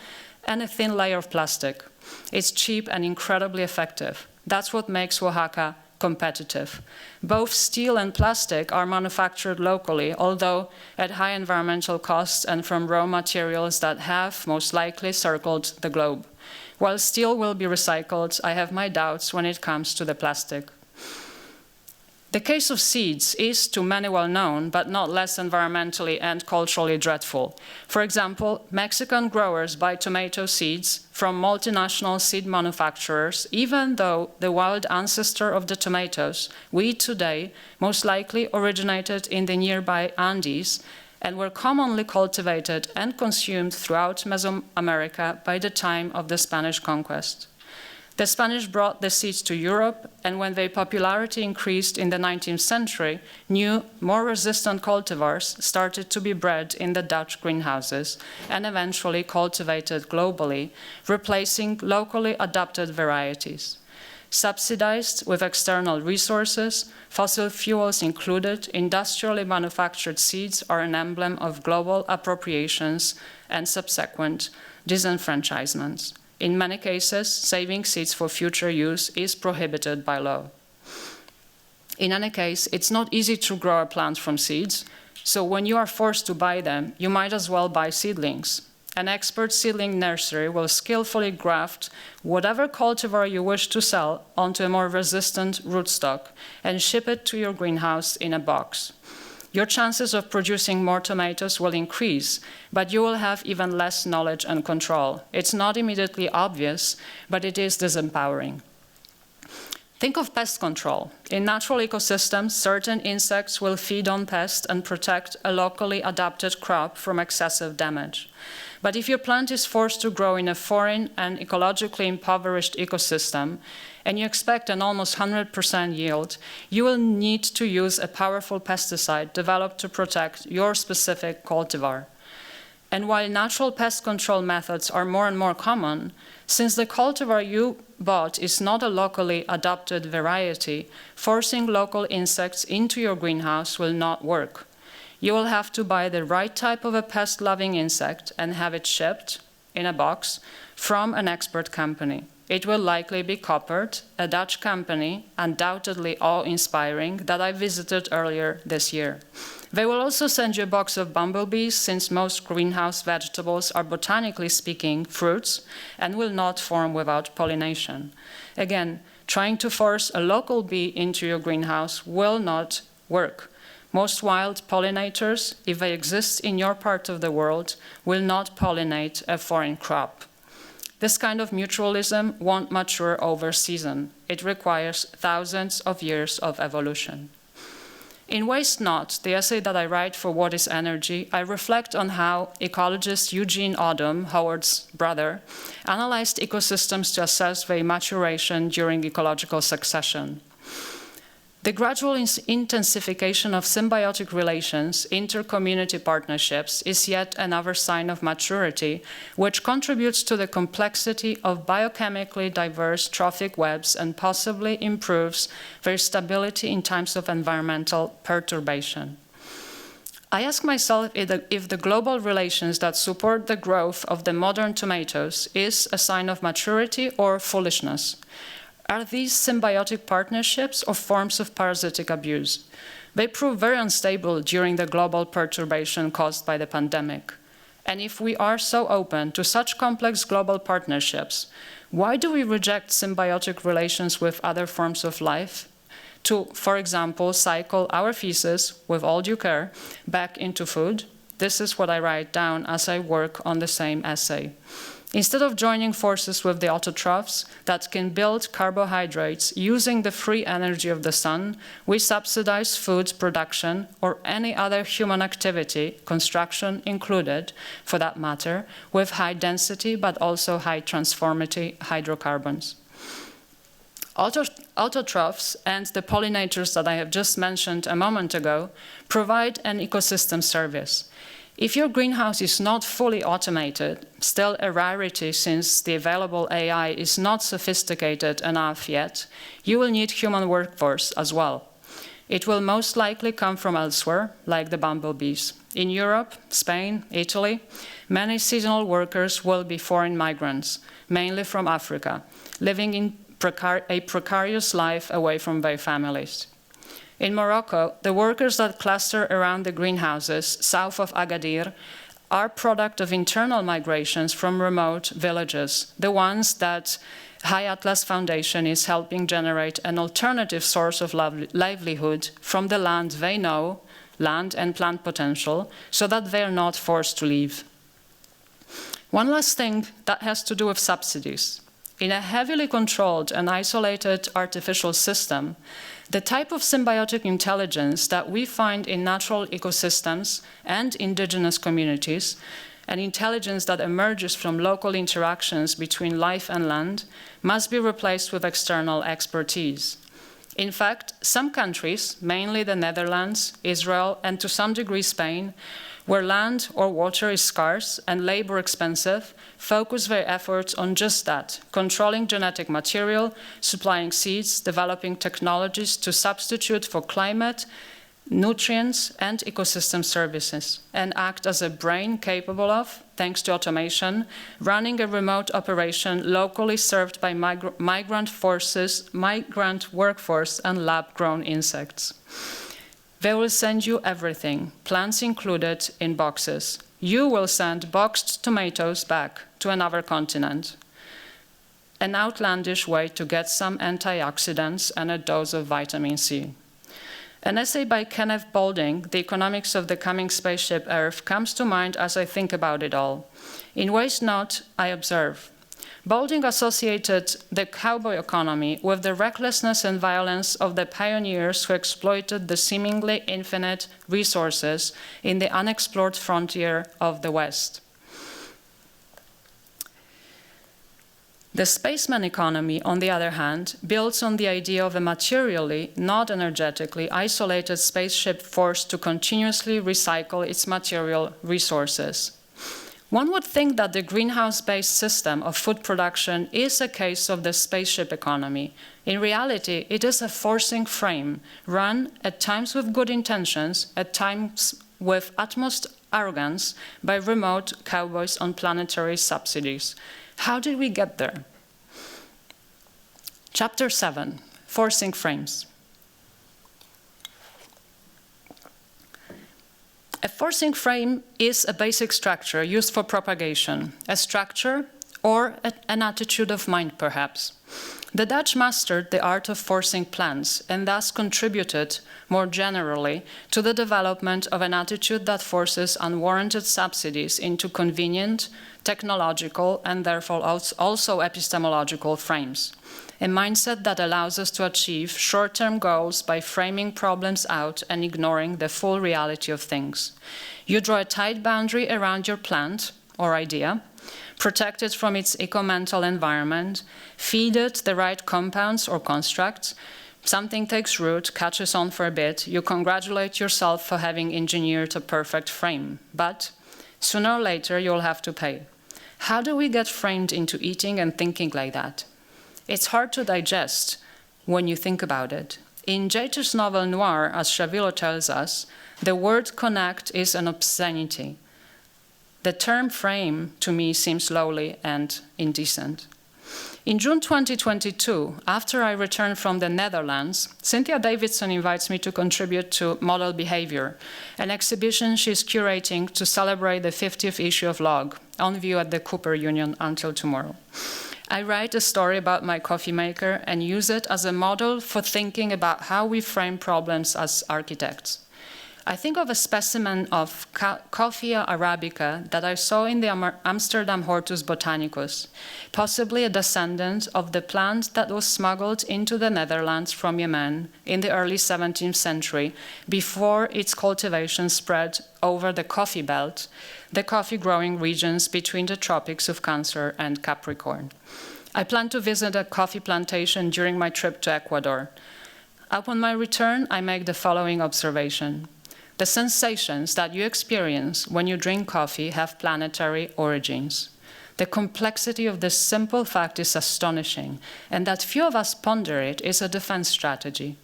and a thin layer of plastic. It's cheap and incredibly effective. That's what makes Oaxaca competitive. Both steel and plastic are manufactured locally, although at high environmental costs and from raw materials that have most likely circled the globe. While steel will be recycled, I have my doubts when it comes to the plastic. The case of seeds is, to many, well known, but not less environmentally and culturally dreadful. For example, Mexican growers buy tomato seeds from multinational seed manufacturers, even though the wild ancestor of the tomatoes we eat today most likely originated in the nearby Andes and were commonly cultivated and consumed throughout Mesoamerica by the time of the Spanish conquest. The Spanish brought the seeds to Europe, and when their popularity increased in the 19th century, new, more resistant cultivars started to be bred in the Dutch greenhouses and eventually cultivated globally, replacing locally adapted varieties. Subsidized with external resources, fossil fuels included, industrially manufactured seeds are an emblem of global appropriations and subsequent disenfranchisements. In many cases, saving seeds for future use is prohibited by law. In any case, it's not easy to grow a plant from seeds, so when you are forced to buy them, you might as well buy seedlings. An expert seedling nursery will skillfully graft whatever cultivar you wish to sell onto a more resistant rootstock and ship it to your greenhouse in a box. Your chances of producing more tomatoes will increase, but you will have even less knowledge and control. It's not immediately obvious, but it is disempowering. Think of pest control. In natural ecosystems, certain insects will feed on pests and protect a locally adapted crop from excessive damage. But if your plant is forced to grow in a foreign and ecologically impoverished ecosystem, and you expect an almost 100% yield, you will need to use a powerful pesticide developed to protect your specific cultivar. And while natural pest control methods are more and more common, since the cultivar you bought is not a locally adapted variety, forcing local insects into your greenhouse will not work. You will have to buy the right type of a pest-loving insect and have it shipped in a box from an expert company. It will likely be Koppert, a Dutch company, undoubtedly awe-inspiring, that I visited earlier this year. They will also send you a box of bumblebees, since most greenhouse vegetables are, botanically speaking, fruits and will not form without pollination. Again, trying to force a local bee into your greenhouse will not work. Most wild pollinators, if they exist in your part of the world, will not pollinate a foreign crop. This kind of mutualism won't mature over season. It requires thousands of years of evolution. In Waste Not, the essay that I write for What is Energy, I reflect on how ecologist Eugene Odum, Howard's brother, analyzed ecosystems to assess their maturation during ecological succession. The gradual intensification of symbiotic relations, inter-community partnerships, is yet another sign of maturity, which contributes to the complexity of biochemically diverse trophic webs and possibly improves their stability in times of environmental perturbation. I ask myself if the global relations that support the growth of the modern tomatoes is a sign of maturity or foolishness. Are these symbiotic partnerships or forms of parasitic abuse? They prove very unstable during the global perturbation caused by the pandemic. And if we are so open to such complex global partnerships, why do we reject symbiotic relations with other forms of life to, for example, cycle our feces, with all due care, back into food? This is what I write down as I work on the same essay. Instead of joining forces with the autotrophs that can build carbohydrates using the free energy of the sun, we subsidize food production or any other human activity, construction included, for that matter, with high density but also high transformity hydrocarbons. Autotrophs and the pollinators that I have just mentioned a moment ago provide an ecosystem service. If your greenhouse is not fully automated, still a rarity since the available AI is not sophisticated enough yet, you will need human workforce as well. It will most likely come from elsewhere, like the bumblebees. In Europe, Spain, Italy, many seasonal workers will be foreign migrants, mainly from Africa, living in a precarious life away from their families. In Morocco, the workers that cluster around the greenhouses south of Agadir are product of internal migrations from remote villages, the ones that High Atlas Foundation is helping generate an alternative source of livelihood from the land they know, land and plant potential, so that they are not forced to leave. One last thing that has to do with subsidies. In a heavily controlled and isolated artificial system, the type of symbiotic intelligence that we find in natural ecosystems and indigenous communities, an intelligence that emerges from local interactions between life and land, must be replaced with external expertise. In fact, some countries, mainly the Netherlands, Israel, and to some degree Spain, where land or water is scarce and labor expensive, focus their efforts on just that, controlling genetic material, supplying seeds, developing technologies to substitute for climate, nutrients, and ecosystem services, and act as a brain capable of, thanks to automation, running a remote operation locally served by migrant workforce, and lab-grown insects. They will send you everything, plants included, in boxes. You will send boxed tomatoes back to another continent. An outlandish way to get some antioxidants and a dose of vitamin C. An essay by Kenneth Boulding, The Economics of the Coming Spaceship Earth, comes to mind as I think about it all. In ways not, I observe. Boulding associated the cowboy economy with the recklessness and violence of the pioneers who exploited the seemingly infinite resources in the unexplored frontier of the West. The spaceman economy, on the other hand, builds on the idea of a materially, not energetically, isolated spaceship forced to continuously recycle its material resources. One would think that the greenhouse-based system of food production is a case of the spaceship economy. In reality, it is a forcing frame, run at times with good intentions, at times with utmost arrogance by remote cowboys on planetary subsidies. How did we get there? Chapter 7, Forcing Frames. A forcing frame is a basic structure used for propagation, a structure or an attitude of mind, perhaps. The Dutch mastered the art of forcing plants and thus contributed, more generally, to the development of an attitude that forces unwarranted subsidies into convenient, technological, and therefore also epistemological frames. A mindset that allows us to achieve short-term goals by framing problems out and ignoring the full reality of things. You draw a tight boundary around your plant or idea, protect it from its eco-mental environment, feed it the right compounds or constructs. Something takes root, catches on for a bit, you congratulate yourself for having engineered a perfect frame. But sooner or later, you'll have to pay. How do we get framed into eating and thinking like that? It's hard to digest when you think about it. In Jaeschke's novel Noir, as Chavillo tells us, the word connect is an obscenity. The term frame, to me, seems lowly and indecent. In June 2022, after I returned from the Netherlands, Cynthia Davidson invites me to contribute to Model Behavior, an exhibition she's curating to celebrate the 50th issue of Log, on view at the Cooper Union until tomorrow. I write a story about my coffee maker and use it as a model for thinking about how we frame problems as architects. I think of a specimen of Coffea arabica that I saw in the Amsterdam Hortus botanicus, possibly a descendant of the plant that was smuggled into the Netherlands from Yemen in the early 17th century, before its cultivation spread over the coffee belt, the coffee-growing regions between the tropics of Cancer and Capricorn. I plan to visit a coffee plantation during my trip to Ecuador. Upon my return, I make the following observation. The sensations that you experience when you drink coffee have planetary origins. The complexity of this simple fact is astonishing, and that few of us ponder it is a defense strategy.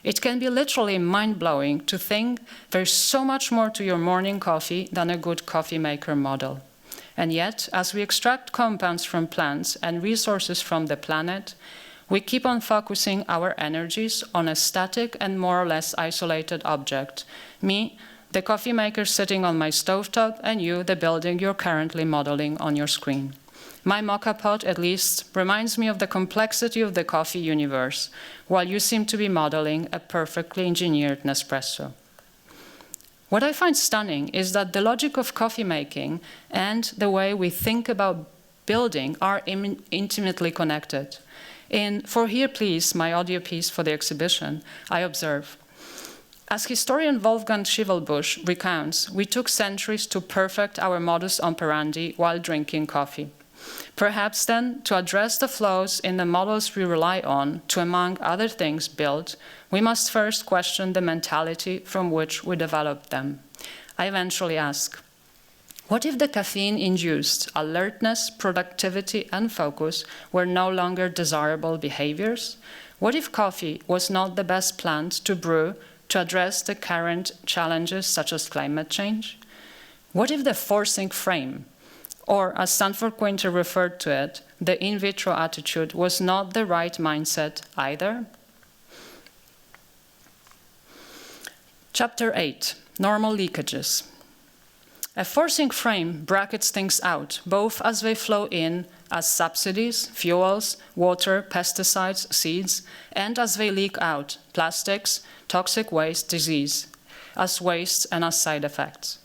It can be literally mind-blowing to think there's so much more to your morning coffee than a good coffee maker model. And yet, as we extract compounds from plants and resources from the planet, we keep on focusing our energies on a static and more or less isolated object. Me, the coffee maker sitting on my stovetop, and you, the building you're currently modeling on your screen. My mocha pot, at least, reminds me of the complexity of the coffee universe, while you seem to be modeling a perfectly engineered Nespresso. What I find stunning is that the logic of coffee making and the way we think about building are intimately connected. In For Here Please, my audio piece for the exhibition, I observe, as historian Wolfgang Schivelbusch recounts, we took centuries to perfect our modus operandi while drinking coffee. Perhaps then, to address the flaws in the models we rely on to, among other things, build, we must first question the mentality from which we developed them. I eventually ask, what if the caffeine-induced alertness, productivity, and focus were no longer desirable behaviors? What if coffee was not the best plant to brew to address the current challenges such as climate change? What if the forcing frame, or as Stanford Quinter referred to it, the in vitro attitude, was not the right mindset either? Chapter 8, Normal Leakages. A forcing frame brackets things out, both as they flow in as subsidies, fuels, water, pesticides, seeds, and as they leak out, plastics, toxic waste, disease, as waste and as side effects.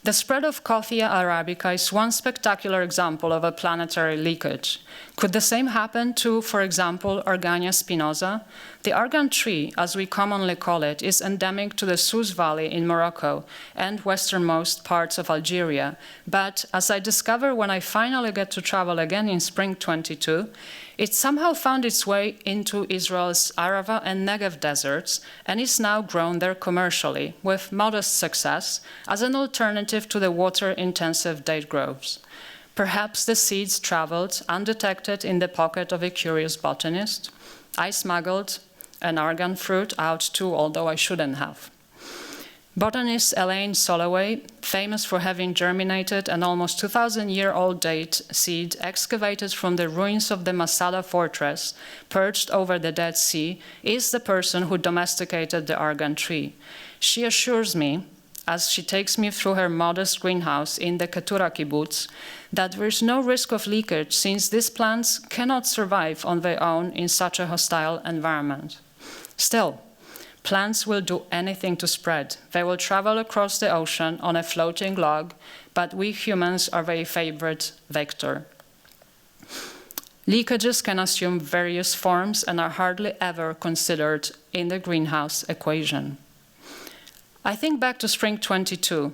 The spread of Coffea arabica is one spectacular example of a planetary leakage. Could the same happen to, for example, Argania spinosa? The argan tree, as we commonly call it, is endemic to the Sousse Valley in Morocco and westernmost parts of Algeria. But, as I discover when I finally get to travel again in spring 22, it somehow found its way into Israel's Arava and Negev deserts and is now grown there commercially, with modest success, as an alternative to the water-intensive date groves. Perhaps the seeds traveled undetected in the pocket of a curious botanist. I smuggled an argan fruit out too, although I shouldn't have. Botanist Elaine Soloway, famous for having germinated an almost 2,000-year-old date seed excavated from the ruins of the Masada fortress, perched over the Dead Sea, is the person who domesticated the argan tree. She assures me, as she takes me through her modest greenhouse in the Ketura kibbutz, that there is no risk of leakage since these plants cannot survive on their own in such a hostile environment. Still, plants will do anything to spread. They will travel across the ocean on a floating log, but we humans are their favorite vector. Leakages can assume various forms and are hardly ever considered in the greenhouse equation. I think back to spring 22.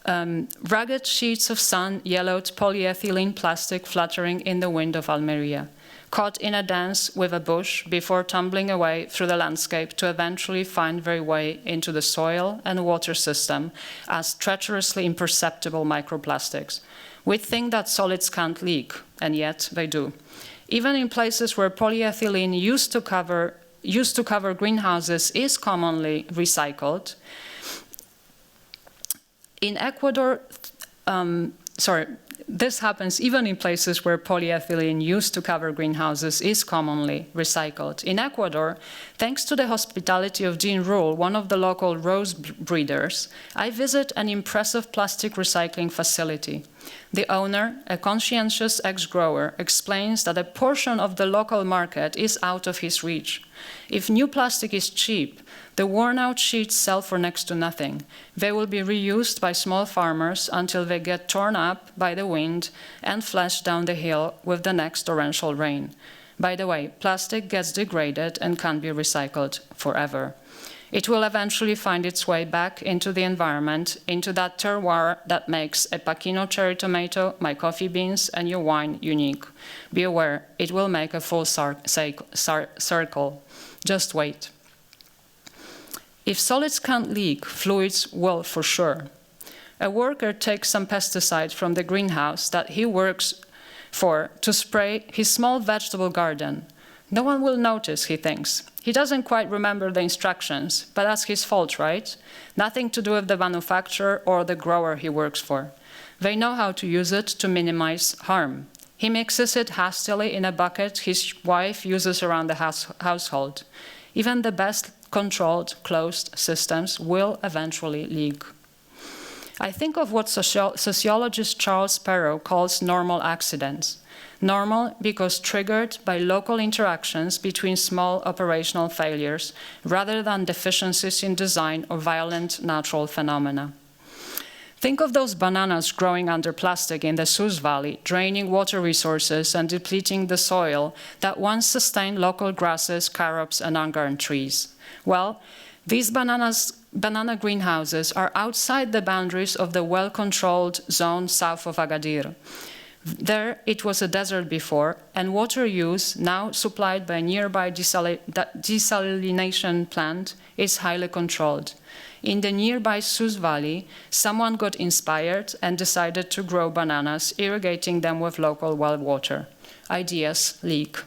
Ragged sheets of sun-yellowed polyethylene plastic fluttering in the wind of Almeria, caught in a dance with a bush before tumbling away through the landscape to eventually find their way into the soil and water system as treacherously imperceptible microplastics. We think that solids can't leak, and yet they do. Even in places where polyethylene used to cover greenhouses is commonly recycled. In Ecuador, this happens even in places where polyethylene used to cover greenhouses is commonly recycled. In Ecuador, thanks to the hospitality of Jean Rule, one of the local rose breeders, I visit an impressive plastic recycling facility. The owner, a conscientious ex-grower, explains that a portion of the local market is out of his reach. If new plastic is cheap, the worn-out sheets sell for next to nothing. They will be reused by small farmers until they get torn up by the wind and flashed down the hill with the next torrential rain. By the way, plastic gets degraded and can't be recycled forever. It will eventually find its way back into the environment, into that terroir that makes a Pachino cherry tomato, my coffee beans, and your wine unique. Be aware, it will make a full circle. Just wait. If solids can't leak, fluids will for sure. A worker takes some pesticide from the greenhouse that he works for to spray his small vegetable garden. No one will notice, he thinks. He doesn't quite remember the instructions, but that's his fault, right? Nothing to do with the manufacturer or the grower he works for. They know how to use it to minimize harm. He mixes it hastily in a bucket his wife uses around the household. Even the best controlled, closed systems will eventually leak. I think of what sociologist Charles Perrow calls normal accidents. Normal because triggered by local interactions between small operational failures rather than deficiencies in design or violent natural phenomena. Think of those bananas growing under plastic in the Sus Valley, draining water resources and depleting the soil that once sustained local grasses, carrots, and angarn trees. Well, these banana greenhouses are outside the boundaries of the well-controlled zone south of Agadir. There, it was a desert before, and water use, now supplied by a nearby desalination plant, is highly controlled. In the nearby Sus Valley, someone got inspired and decided to grow bananas, irrigating them with local well water. Ideas leak.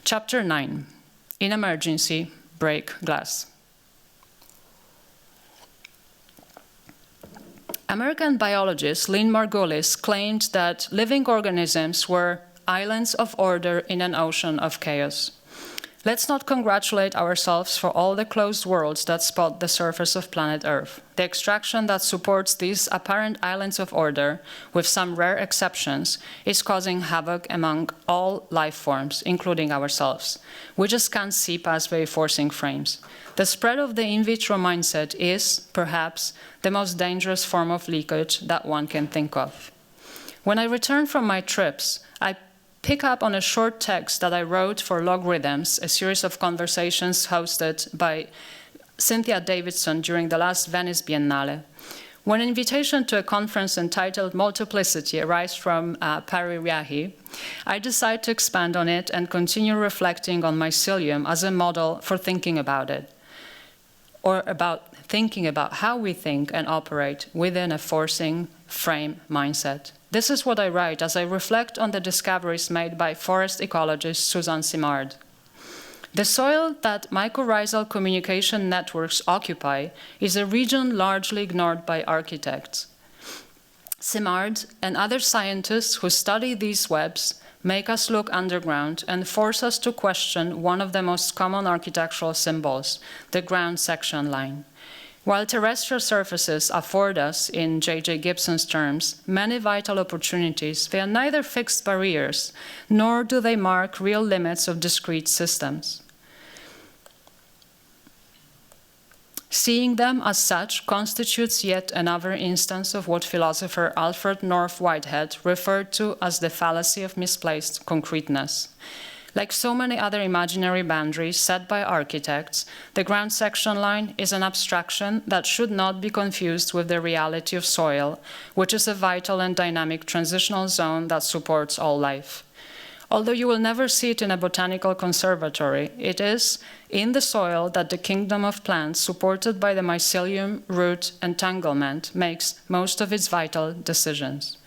Chapter 9. In emergency, break glass. American biologist Lynn Margulis claimed that living organisms were islands of order in an ocean of chaos. Let's not congratulate ourselves for all the closed worlds that spot the surface of planet Earth. The extraction that supports these apparent islands of order, with some rare exceptions, is causing havoc among all life forms, including ourselves. We just can't see past very forcing frames. The spread of the in vitro mindset is, perhaps, the most dangerous form of leakage that one can think of. When I return from my trips, I pick up on a short text that I wrote for Logarithms, a series of conversations hosted by Cynthia Davidson during the last Venice Biennale. When an invitation to a conference entitled Multiplicity arrives from Pari Ryahi, I decide to expand on it and continue reflecting on mycelium as a model for thinking about it, or about thinking about how we think and operate within a forcing frame mindset. This is what I write as I reflect on the discoveries made by forest ecologist Suzanne Simard. The soil that mycorrhizal communication networks occupy is a region largely ignored by architects. Simard and other scientists who study these webs make us look underground and force us to question one of the most common architectural symbols, the ground section line. While terrestrial surfaces afford us, in J.J. Gibson's terms, many vital opportunities, they are neither fixed barriers, nor do they mark real limits of discrete systems. Seeing them as such constitutes yet another instance of what philosopher Alfred North Whitehead referred to as the fallacy of misplaced concreteness. Like so many other imaginary boundaries set by architects, the ground section line is an abstraction that should not be confused with the reality of soil, which is a vital and dynamic transitional zone that supports all life. Although you will never see it in a botanical conservatory, it is in the soil that the kingdom of plants, supported by the mycelium root entanglement, makes most of its vital decisions.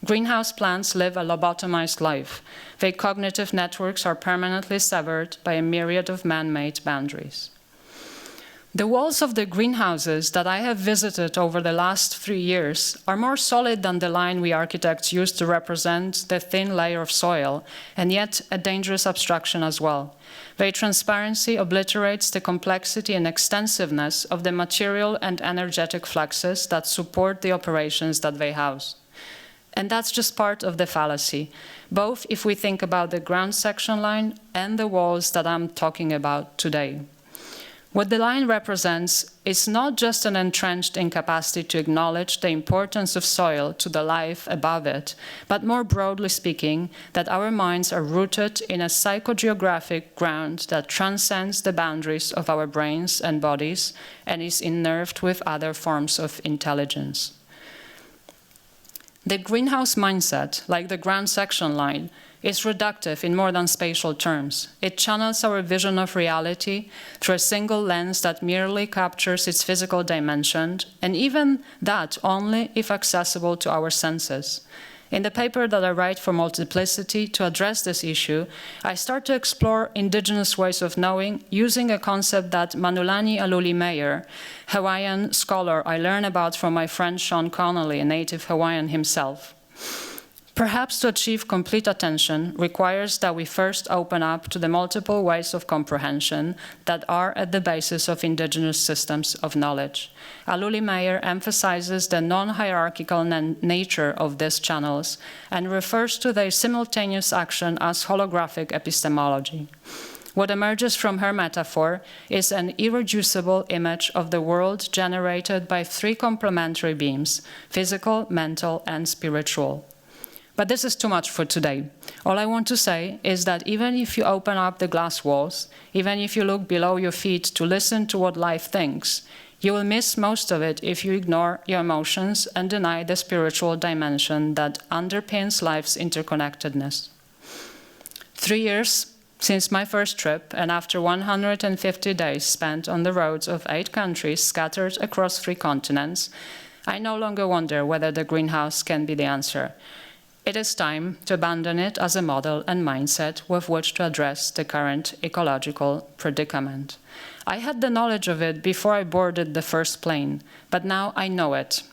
Greenhouse plants live a lobotomized life. Their cognitive networks are permanently severed by a myriad of man-made boundaries. The walls of the greenhouses that I have visited over the last 3 years are more solid than the line we architects use to represent the thin layer of soil, and yet a dangerous abstraction as well. Their transparency obliterates the complexity and extensiveness of the material and energetic fluxes that support the operations that they house. And that's just part of the fallacy, both if we think about the ground section line and the walls that I'm talking about today. What the line represents is not just an entrenched incapacity to acknowledge the importance of soil to the life above it, but more broadly speaking, that our minds are rooted in a psychogeographic ground that transcends the boundaries of our brains and bodies and is innerved with other forms of intelligence. The greenhouse mindset, like the ground section line, is reductive in more than spatial terms. It channels our vision of reality through a single lens that merely captures its physical dimension, and even that only if accessible to our senses. In the paper that I write for Multiplicity to address this issue, I start to explore indigenous ways of knowing using a concept that Manulani Aluli-Meyer, Hawaiian scholar I learned about from my friend Sean Connolly, a native Hawaiian himself. Perhaps to achieve complete attention requires that we first open up to the multiple ways of comprehension that are at the basis of indigenous systems of knowledge. Aluli-Meyer emphasizes the non-hierarchical nature of these channels and refers to their simultaneous action as holographic epistemology. What emerges from her metaphor is an irreducible image of the world generated by three complementary beams: physical, mental, and spiritual. But this is too much for today. All I want to say is that even if you open up the glass walls, even if you look below your feet to listen to what life thinks, you will miss most of it if you ignore your emotions and deny the spiritual dimension that underpins life's interconnectedness. 3 years since my first trip, and after 150 days spent on the roads of 8 countries scattered across 3 continents, I no longer wonder whether the greenhouse can be the answer. It is time to abandon it as a model and mindset with which to address the current ecological predicament. I had the knowledge of it before I boarded the first plane, but now I know it.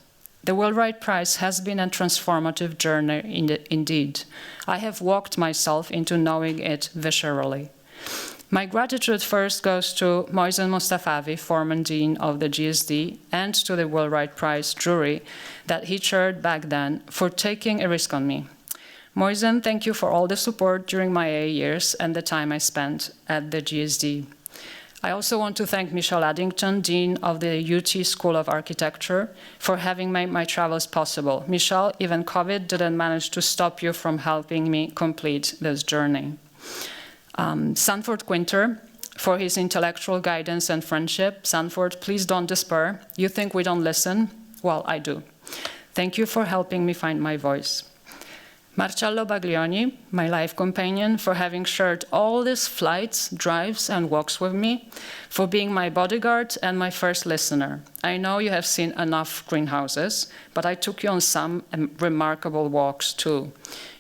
The Wheelwright Prize has been a transformative journey indeed. I have walked myself into knowing it viscerally. My gratitude first goes to Mohsen Mostafavi, former dean of the GSD, and to the Wheelwright Prize jury that he chaired back then for taking a risk on me. Mohsen, thank you for all the support during my AA years and the time I spent at the GSD. I also want to thank Michelle Addington, Dean of the UT School of Architecture, for having made my travels possible. Michelle, even COVID didn't manage to stop you from helping me complete this journey. Sanford Quinter, for his intellectual guidance and friendship. Sanford, please don't despair. You think we don't listen? Well, I do. Thank you for helping me find my voice. Marcello Baglioni, my life companion, for having shared all these flights, drives, and walks with me, for being my bodyguard and my first listener. I know you have seen enough greenhouses, but I took you on some remarkable walks too.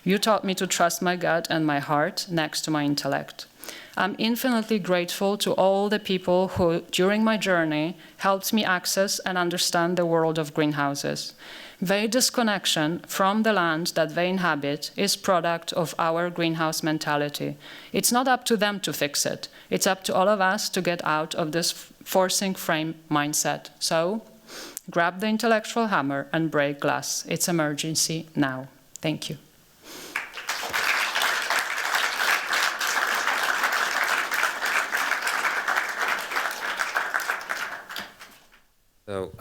You taught me to trust my gut and my heart next to my intellect. I'm infinitely grateful to all the people who, during my journey, helped me access and understand the world of greenhouses. Their disconnection from the land that they inhabit is product of our greenhouse mentality. It's not up to them to fix it. It's up to all of us to get out of this forcing frame mindset. So, grab the intellectual hammer and break glass. It's emergency now. Thank you. So,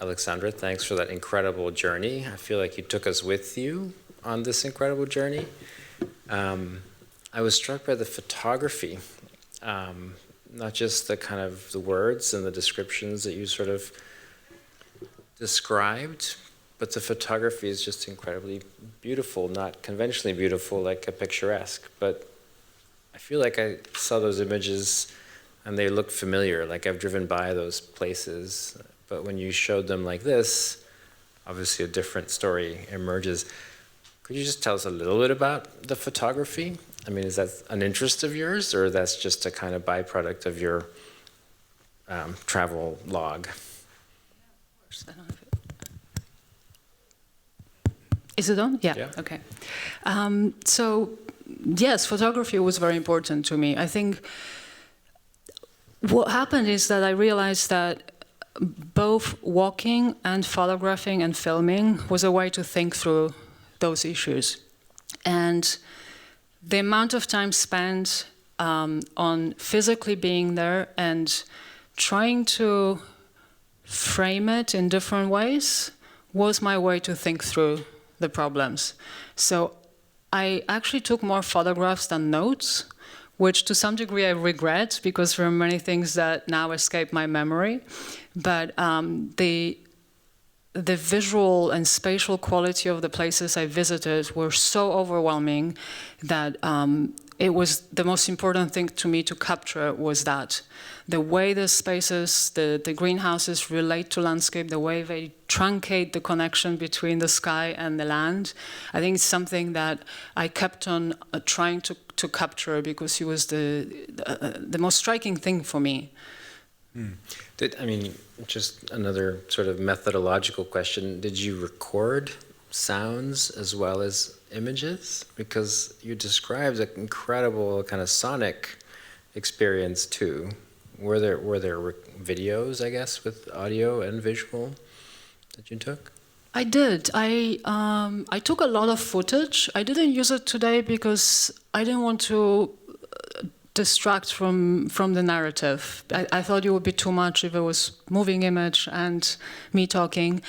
Aleksandra, thanks for that incredible journey. I feel like you took us with you on this incredible journey. I was struck by the photography, not just the kind of the words and the descriptions that you sort of described, but the photography is just incredibly beautiful, not conventionally beautiful like a picturesque, but I feel like I saw those images and they look familiar, like I've driven by those places. But when you showed them like this, obviously a different story emerges. Could you just tell us a little bit about the photography? I mean, is that an interest of yours, or that's just a kind of byproduct of your travel log. Is it on? Yeah. Okay. So, yes, photography was very important to me. I think what happened is that I realized that both walking and photographing and filming was a way to think through those issues. And the amount of time spent on physically being there and trying to frame it in different ways was my way to think through the problems. So I actually took more photographs than notes, which to some degree I regret because there are many things that now escape my memory. But the visual and spatial quality of the places I visited were so overwhelming that it was the most important thing to me to capture was that. The way the spaces, the greenhouses relate to landscape, the way they truncate the connection between the sky and the land, I think it's something that I kept on trying to capture because it was the most striking thing for me. Just another sort of methodological question. Did you record sounds as well as images? Because you described an incredible kind of sonic experience too. Were there videos, I guess, with audio and visual that you took? I did. I took a lot of footage. I didn't use it today because I didn't want to distract from the narrative. I thought it would be too much if it was moving image and me talking.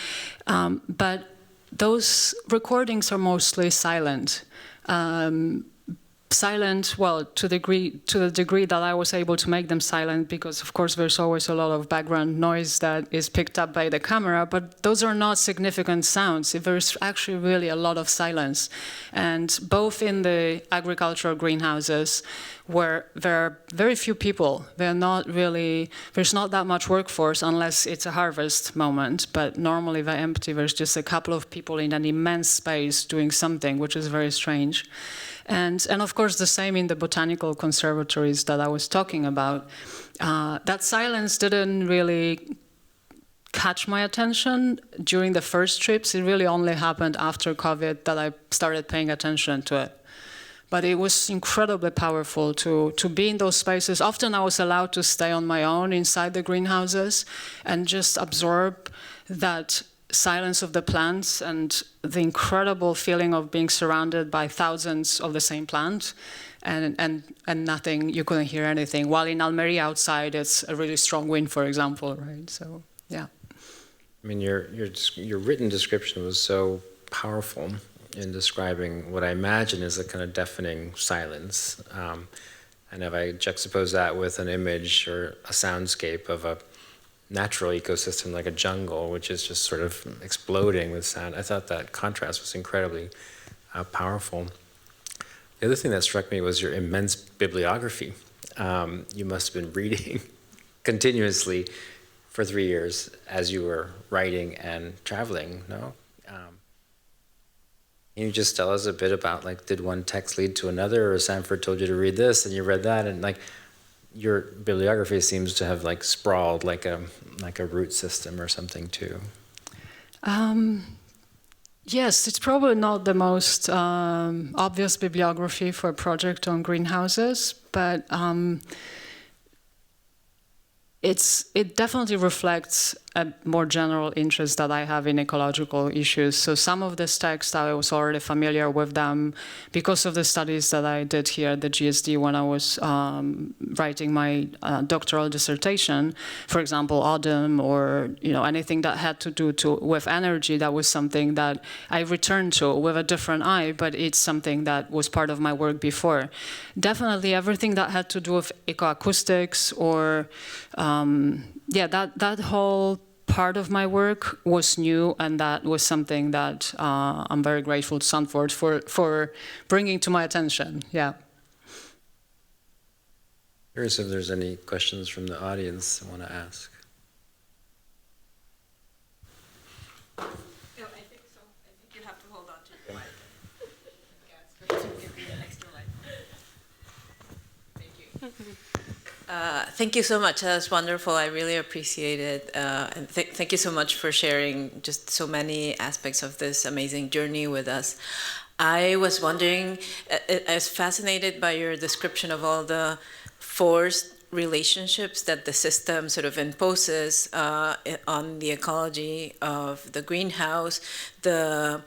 But those recordings are mostly silent. Silent, well, to the degree that I was able to make them silent, because of course there's always a lot of background noise that is picked up by the camera, but those are not significant sounds. There's actually really a lot of silence. And both in the agricultural greenhouses, where there are very few people, there's not that much workforce unless it's a harvest moment, but normally they're empty. There's just a couple of people in an immense space doing something, which is very strange. And of course, the same in the botanical conservatories that I was talking about. That silence didn't really catch my attention during the first trips. It really only happened after COVID that I started paying attention to it. But it was incredibly powerful to be in those spaces. Often I was allowed to stay on my own inside the greenhouses and just absorb that silence of the plants and the incredible feeling of being surrounded by thousands of the same plant and nothing, you couldn't hear anything. While in Almeria outside, it's a really strong wind, for example, right? So, yeah. I mean, your written description was so powerful in describing what I imagine is a kind of deafening silence. And if I juxtapose that with an image or a soundscape of a natural ecosystem like a jungle, which is just sort of exploding with sound, I thought that contrast was incredibly powerful. The other thing that struck me was your immense bibliography. You must have been reading continuously for 3 years as you were writing and traveling, no? Can you just tell us a bit about, like, did one text lead to another, or Sanford told you to read this and you read that, and like your bibliography seems to have like sprawled like a root system or something too. Yes, it's probably not the most obvious bibliography for a project on greenhouses, but it definitely reflects a more general interest that I have in ecological issues. So some of this text, I was already familiar with them because of the studies that I did here at the GSD when I was writing my doctoral dissertation. For example, autumn, or anything that had to do with energy. That was something that I returned to with a different eye, but it's something that was part of my work before. Definitely everything that had to do with ecoacoustics or that whole part of my work was new, and that was something that I'm very grateful to Sanford for bringing to my attention. Yeah. Curious if there's any questions from the audience I want to ask. No, I think so. I think you have to hold on to the mic. Yeah, it's going to give you an extra light. Thank you. Thank you so much. That was wonderful. I really appreciate it. And thank you so much for sharing just so many aspects of this amazing journey with us. I was wondering, I was fascinated by your description of all the forced relationships that the system sort of imposes on the ecology of the greenhouse, the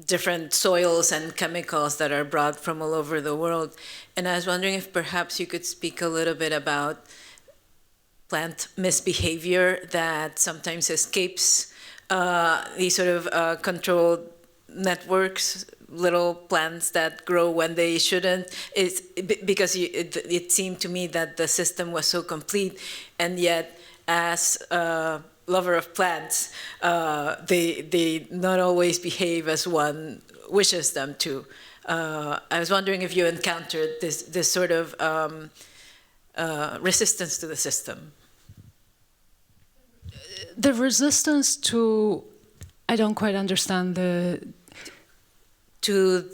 different soils and chemicals that are brought from all over the world. And I was wondering if perhaps you could speak a little bit about plant misbehavior that sometimes escapes these sort of controlled networks, little plants that grow when they shouldn't, because it seemed to me that the system was so complete, and yet as a lover of plants, they not always behave as one wishes them to. I was wondering if you encountered this sort of resistance to the system. The resistance to, I don't quite understand to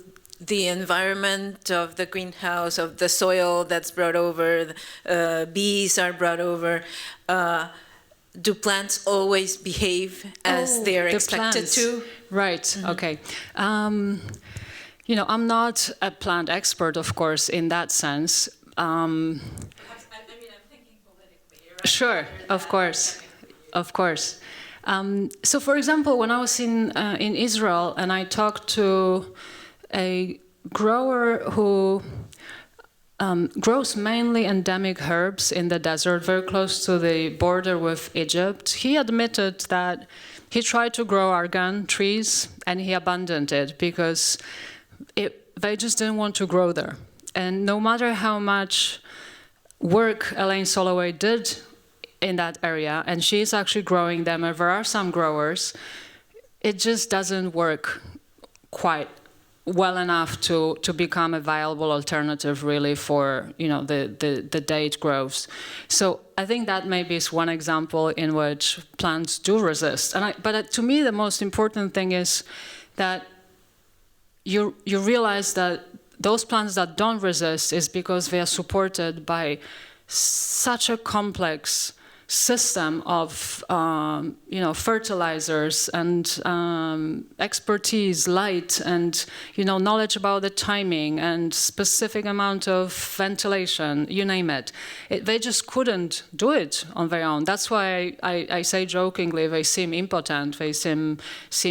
the environment of the greenhouse, of the soil that's brought over, bees are brought over. Do plants always behave as they're expected to? Right, mm-hmm. Okay. You know, I'm not a plant expert, of course, in that sense. I'm thinking politically, right? Sure, of course, of course. So, for example, when I was in Israel and I talked to a grower who grows mainly endemic herbs in the desert, very close to the border with Egypt, he admitted that he tried to grow argan trees and he abandoned it because they just didn't want to grow there. And no matter how much work Elaine Soloway did in that area, and she's actually growing them, and there are some growers, it just doesn't work quite well enough to become a viable alternative really for, you know, the date grows. So I think that maybe is one example in which plants do resist. But to me the most important thing is that you realize that those plants that don't resist is because they are supported by such a complex system of fertilizers and expertise, light, and knowledge about the timing and specific amount of ventilation, you name it. They just couldn't do it on their own. That's why I say jokingly they seem impotent, they seem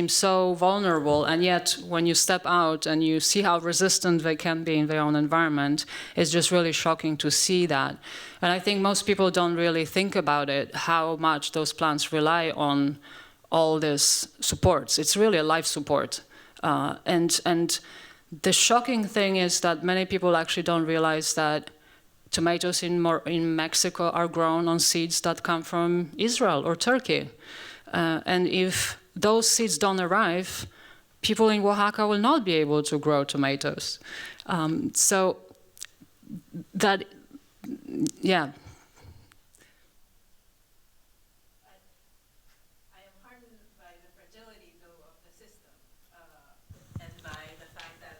so vulnerable, and yet when you step out and you see how resistant they can be in their own environment, it's just really shocking to see that. And I think most people don't really think about it, how much those plants rely on all these supports. It's really a life support. And the shocking thing is that many people actually don't realize that tomatoes in Mexico are grown on seeds that come from Israel or Turkey. And if those seeds don't arrive, people in Oaxaca will not be able to grow tomatoes. So that, yeah. I am heartened by the fragility, though, of the system, and by the fact that,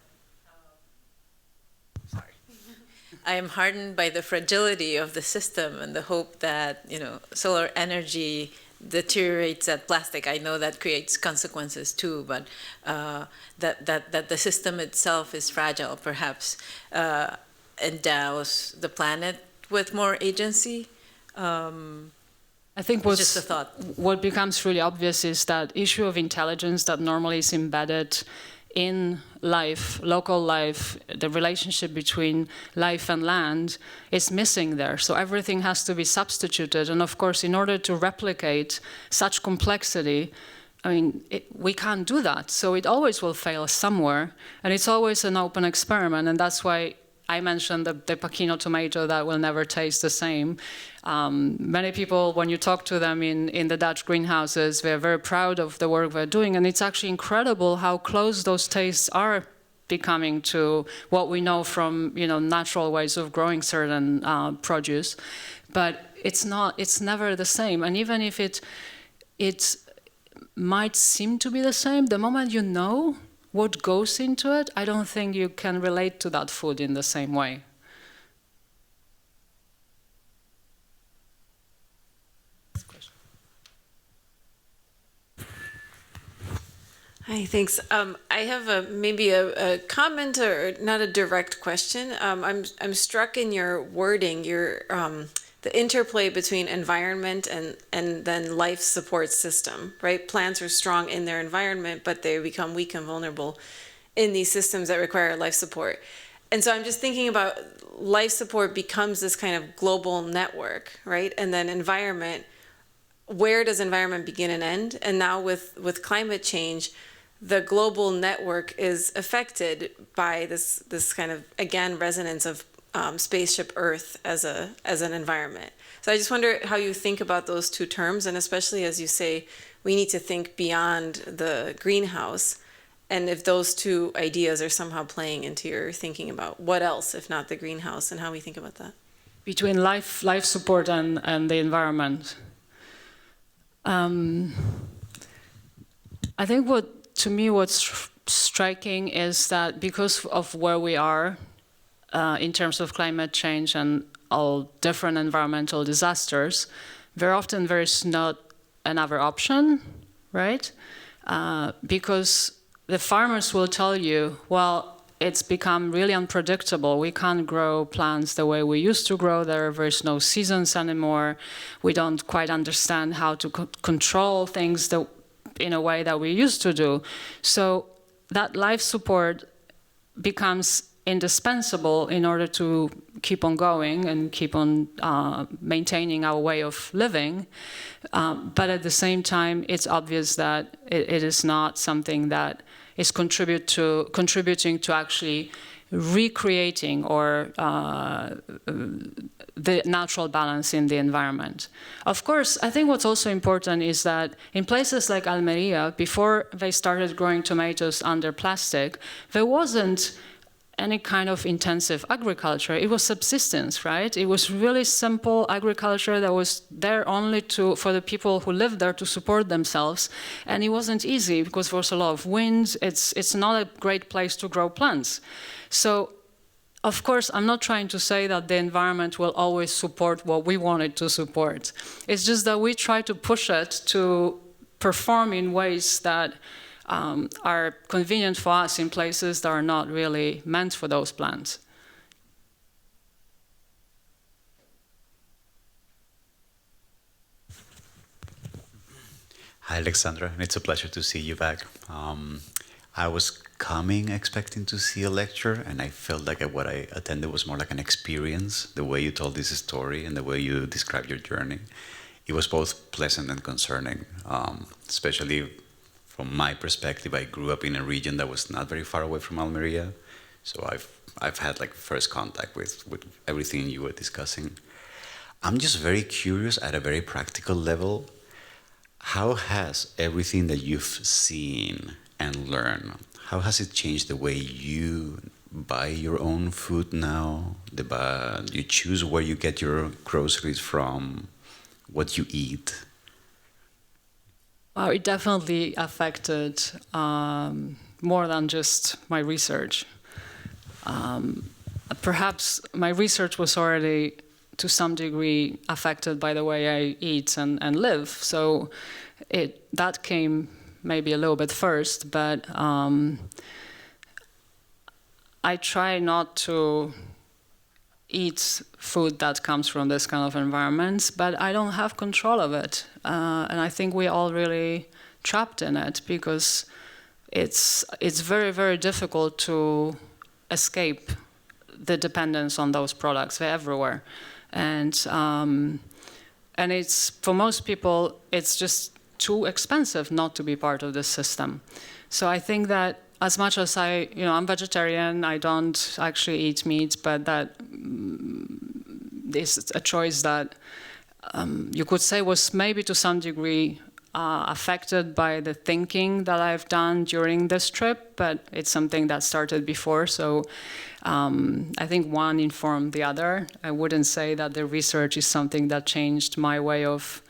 I am heartened by the fragility of the system and the hope that, solar energy deteriorates that plastic. I know that creates consequences too, but that the system itself is fragile, perhaps endows the planet with more agency. I think just a thought. What becomes really obvious is that issue of intelligence that normally is embedded in life, local life, the relationship between life and land is missing there. So everything has to be substituted. And of course, in order to replicate such complexity, we can't do that. So it always will fail somewhere. And it's always an open experiment. And that's why I mentioned the Pachino tomato that will never taste the same. Many people, when you talk to them in the Dutch greenhouses, they're very proud of the work they're doing, and it's actually incredible how close those tastes are becoming to what we know from natural ways of growing certain produce. But it's never the same. And even if it might seem to be the same, the moment you know what goes into it, I don't think you can relate to that food in the same way. Hi, thanks. I have maybe a comment or not a direct question. I'm struck in your wording, the interplay between environment and then life support system, right? Plants are strong in their environment, but they become weak and vulnerable in these systems that require life support. And so I'm just thinking about life support becomes this kind of global network, right? And then environment, where does environment begin and end? And now with climate change, the global network is affected by this kind of, again, resonance of spaceship Earth as an environment. So I just wonder how you think about those two terms, and especially as you say, we need to think beyond the greenhouse, and if those two ideas are somehow playing into your thinking about what else, if not the greenhouse, and how we think about that. Between life support and the environment. I think to me what's striking is that because of where we are in terms of climate change and all different environmental disasters, very often there is not another option, right? Because the farmers will tell you, well, it's become really unpredictable. We can't grow plants the way we used to grow. There's no seasons anymore. We don't quite understand how to control things in a way that we used to do. So that life support becomes indispensable in order to keep on going and keep on maintaining our way of living. But at the same time, it's obvious that it is not something that is contributing to actually recreating or the natural balance in the environment. Of course, I think what's also important is that in places like Almeria, before they started growing tomatoes under plastic, there wasn't any kind of intensive agriculture. It was subsistence, right? It was really simple agriculture that was there only for the people who lived there to support themselves. And it wasn't easy because there was a lot of wind. It's not a great place to grow plants. So, of course, I'm not trying to say that the environment will always support what we want it to support. It's just that we try to push it to perform in ways that are convenient for us in places that are not really meant for those plants. Hi, Aleksandra. It's a pleasure to see you back. I was coming expecting to see a lecture, and I felt like what I attended was more like an experience, the way you told this story and the way you described your journey. It was both pleasant and concerning, especially from my perspective. I grew up in a region that was not very far away from Almeria, so I've had like first contact with everything you were discussing. I'm just very curious at a very practical level, how has everything that you've seen and learned, how has it changed the way you buy your own food now? You choose where you get your groceries from, what you eat? Well, it definitely affected more than just my research. Perhaps my research was already, to some degree, affected by the way I eat and live. So that came maybe a little bit first, but I try not to eat food that comes from this kind of environments, but I don't have control of it. And I think we're all really trapped in it because it's very, very difficult to escape the dependence on those products. They're everywhere. And it's, for most people, it's just too expensive not to be part of this system. So I think that as much as I'm vegetarian, I don't actually eat meat, but that is a choice that you could say was maybe to some degree affected by the thinking that I've done during this trip, but it's something that started before. So I think one informed the other. I wouldn't say that the research is something that changed my way of,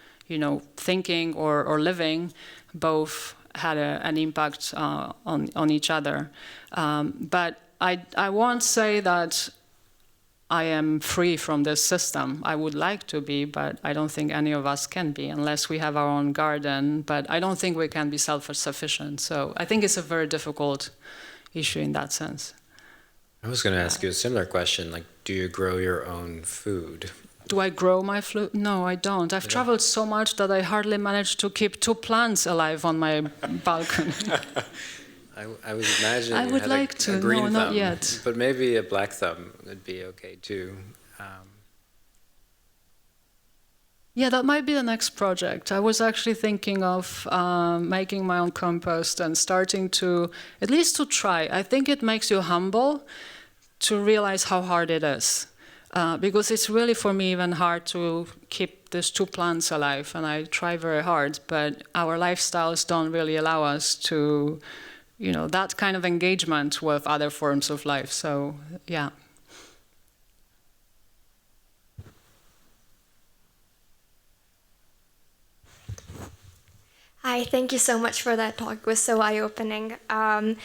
thinking or living. Both had an impact on each other. But I won't say that I am free from this system. I would like to be, but I don't think any of us can be unless we have our own garden. But I don't think we can be self-sufficient. So I think it's a very difficult issue in that sense. I was going to ask you a similar question, like, do you grow your own food? Do I grow my food? No, I don't. I've traveled so much that I hardly managed to keep 2 plants alive on my balcony. I was imagining I would like to. a green No, thumb, not yet. but maybe a black thumb would be okay too. Yeah, that might be the next project. I was actually thinking of making my own compost and starting to, at least to try. I think it makes you humble to realize how hard it is. Because it's really, for me, even hard to keep these 2 plants alive, and I try very hard, but our lifestyles don't really allow us to, that kind of engagement with other forms of life. So, yeah. Hi, thank you so much for that talk. It was so eye-opening. I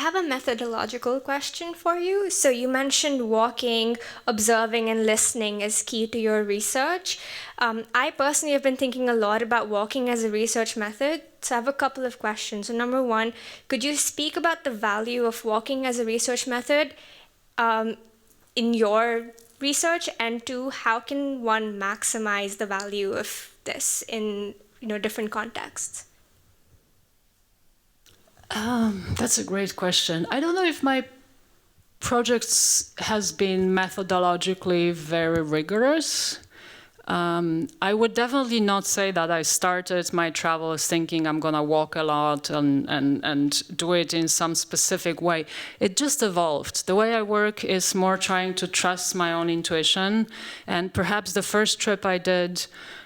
have a methodological question for you. So you mentioned walking, observing, and listening as key to your research. I personally have been thinking a lot about walking as a research method. So I have a couple of questions. So number one, could you speak about the value of walking as a research method in your research? And 2, how can one maximize the value of this in different contexts? That's a great question. I don't know if my project has been methodologically very rigorous. I would definitely not say that I started my travels thinking I'm going to walk a lot and do it in some specific way. It just evolved. The way I work is more trying to trust my own intuition. And perhaps the first trip I did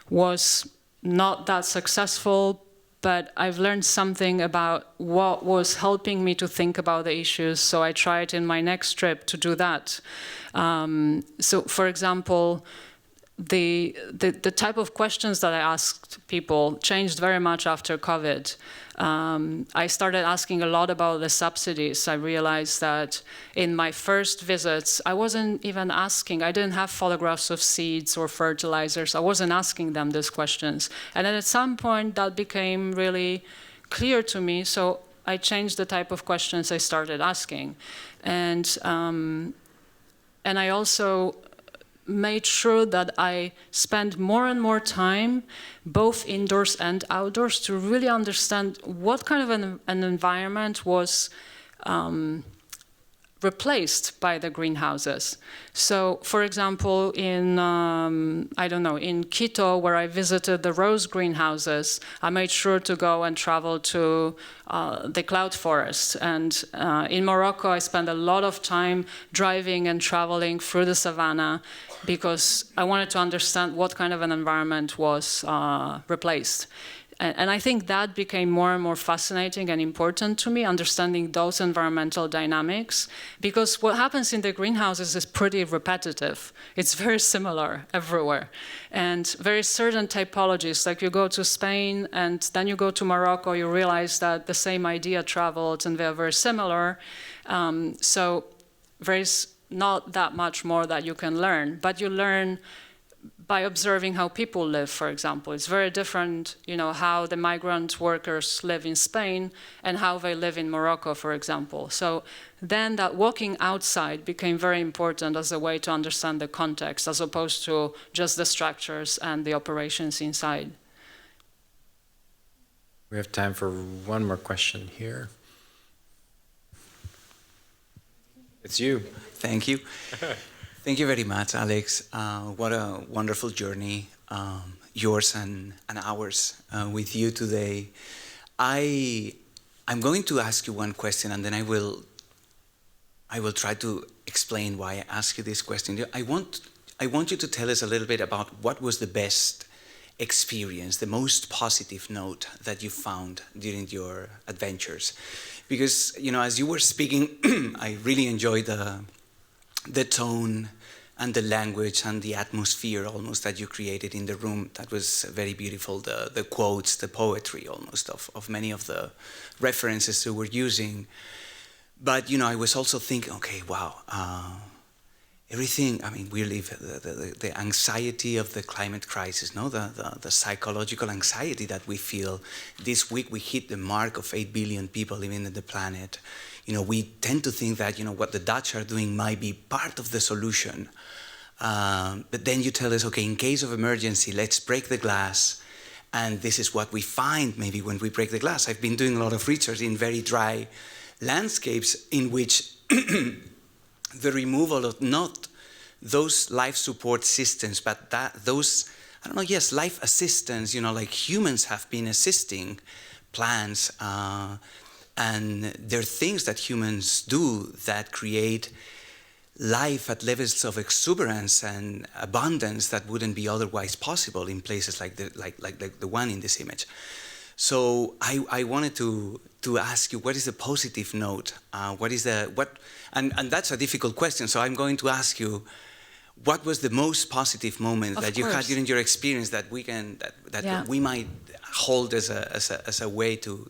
was not that successful, but I've learned something about what was helping me to think about the issues, so I tried in my next trip to do that. So, for example, the type of questions that I asked people changed very much after COVID. I started asking a lot about the subsidies. I realized that in my first visits, I wasn't even asking. I didn't have photographs of seeds or fertilizers. I wasn't asking them these questions. And then at some point, that became really clear to me. So I changed the type of questions I started asking. And I also made sure that I spend more and more time, both indoors and outdoors, to really understand what kind of an environment was replaced by the greenhouses. So, for example, in, in Quito, where I visited the rose greenhouses, I made sure to go and travel to the cloud forest. And in Morocco, I spent a lot of time driving and traveling through the savannah because I wanted to understand what kind of an environment was replaced. And I think that became more and more fascinating and important to me, understanding those environmental dynamics, because what happens in the greenhouses is pretty repetitive. It's very similar everywhere. And very certain typologies, like you go to Spain and then you go to Morocco, you realize that the same idea traveled and they're very similar. So there is not that much more that you can learn, but you learn by observing how people live, for example. It's very different, how the migrant workers live in Spain and how they live in Morocco, for example. So then that walking outside became very important as a way to understand the context, as opposed to just the structures and the operations inside. We have time for one more question here. It's you. Thank you. Thank you very much, Alex. What a wonderful journey, yours and ours with you today. I'm going to ask you one question, and then I will try to explain why I ask you this question. I want you to tell us a little bit about what was the best experience, the most positive note that you found during your adventures. Because, as you were speaking, I really enjoyed the tone and the language and the atmosphere almost that you created in the room. That was very beautiful. The quotes, the poetry almost of many of the references you were using. But, I was also thinking, okay, wow, everything, I mean, we live the anxiety of the climate crisis, no? The psychological anxiety that we feel. This week we hit the mark of 8 billion people living on the planet. You know, we tend to think that, you know, what the Dutch are doing might be part of the solution. But then you tell us, okay, in case of emergency, let's break the glass. And this is what we find maybe when we break the glass. I've been doing a lot of research in very dry landscapes in which the removal of not those life support systems, but those, I don't know, yes, life assistance, you know, like humans have been assisting plants, and there are things that humans do that create life at levels of exuberance and abundance that wouldn't be otherwise possible in places like the one in this image. So I wanted to ask you, what is the positive note? And that's a difficult question. So I'm going to ask you, what was the most positive moment that you had during your experience that we can we might hold as a way to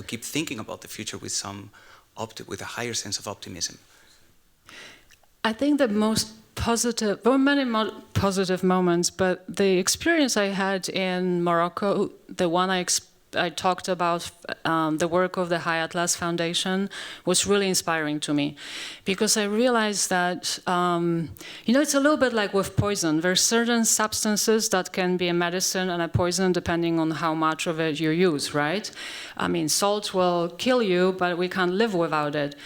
keep thinking about the future with with a higher sense of optimism? I think the most positive, there were many positive moments, but the experience I had in Morocco, the one I talked about, the work of the High Atlas Foundation, was really inspiring to me, because I realized that, you know, it's a little bit like with poison. There's certain substances that can be a medicine and a poison depending on how much of it you use, right? I mean, salt will kill you, but we can't live without it.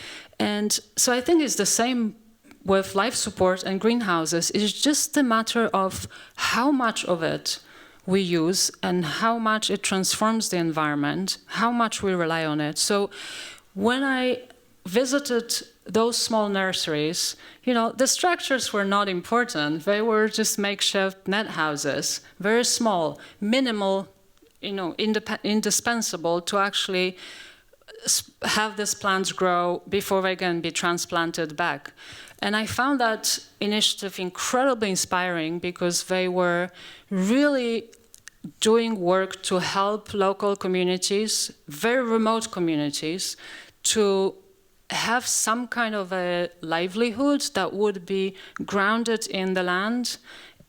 And so I think it's the same with life support and greenhouses. It's just a matter of how much of it we use and how much it transforms the environment, how much we rely on it. So when I visited those small nurseries, you know, the structures were not important. They were just makeshift net houses, very small, minimal, you know, indispensable to actually have these plants grow before they can be transplanted back. And I found that initiative incredibly inspiring, because they were really doing work to help local communities, very remote communities, to have some kind of a livelihood that would be grounded in the land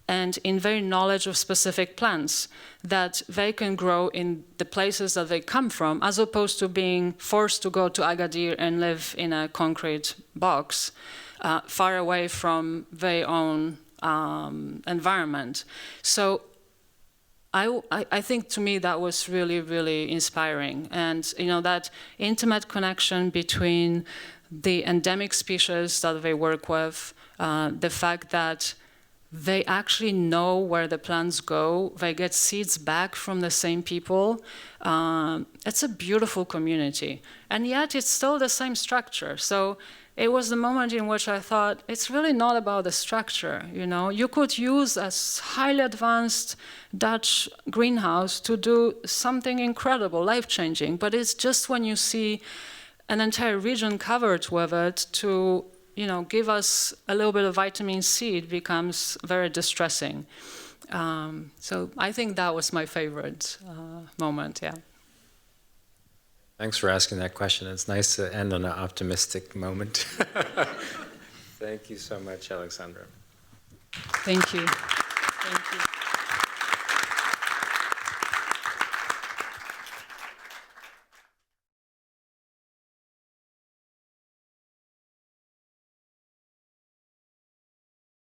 and in their knowledge of specific plants that they can grow in the places that they come from, as opposed to being forced to go to Agadir and live in a concrete box, far away from their own environment. So I think, to me, that was really, really inspiring. And, you know, that intimate connection between the endemic species that they work with, the fact that they actually know where the plants go, they get seeds back from the same people. It's a beautiful community. And yet it's still the same structure. So it was the moment in which I thought, it's really not about the structure, you know. You could use a highly advanced Dutch greenhouse to do something incredible, life-changing, but it's just when you see an entire region covered with it to, you know, give us a little bit of vitamin C, it becomes very distressing. So I think that was my favorite moment, yeah. Thanks for asking that question. It's nice to end on an optimistic moment. Thank you so much, Aleksandra. Thank you. Thank you.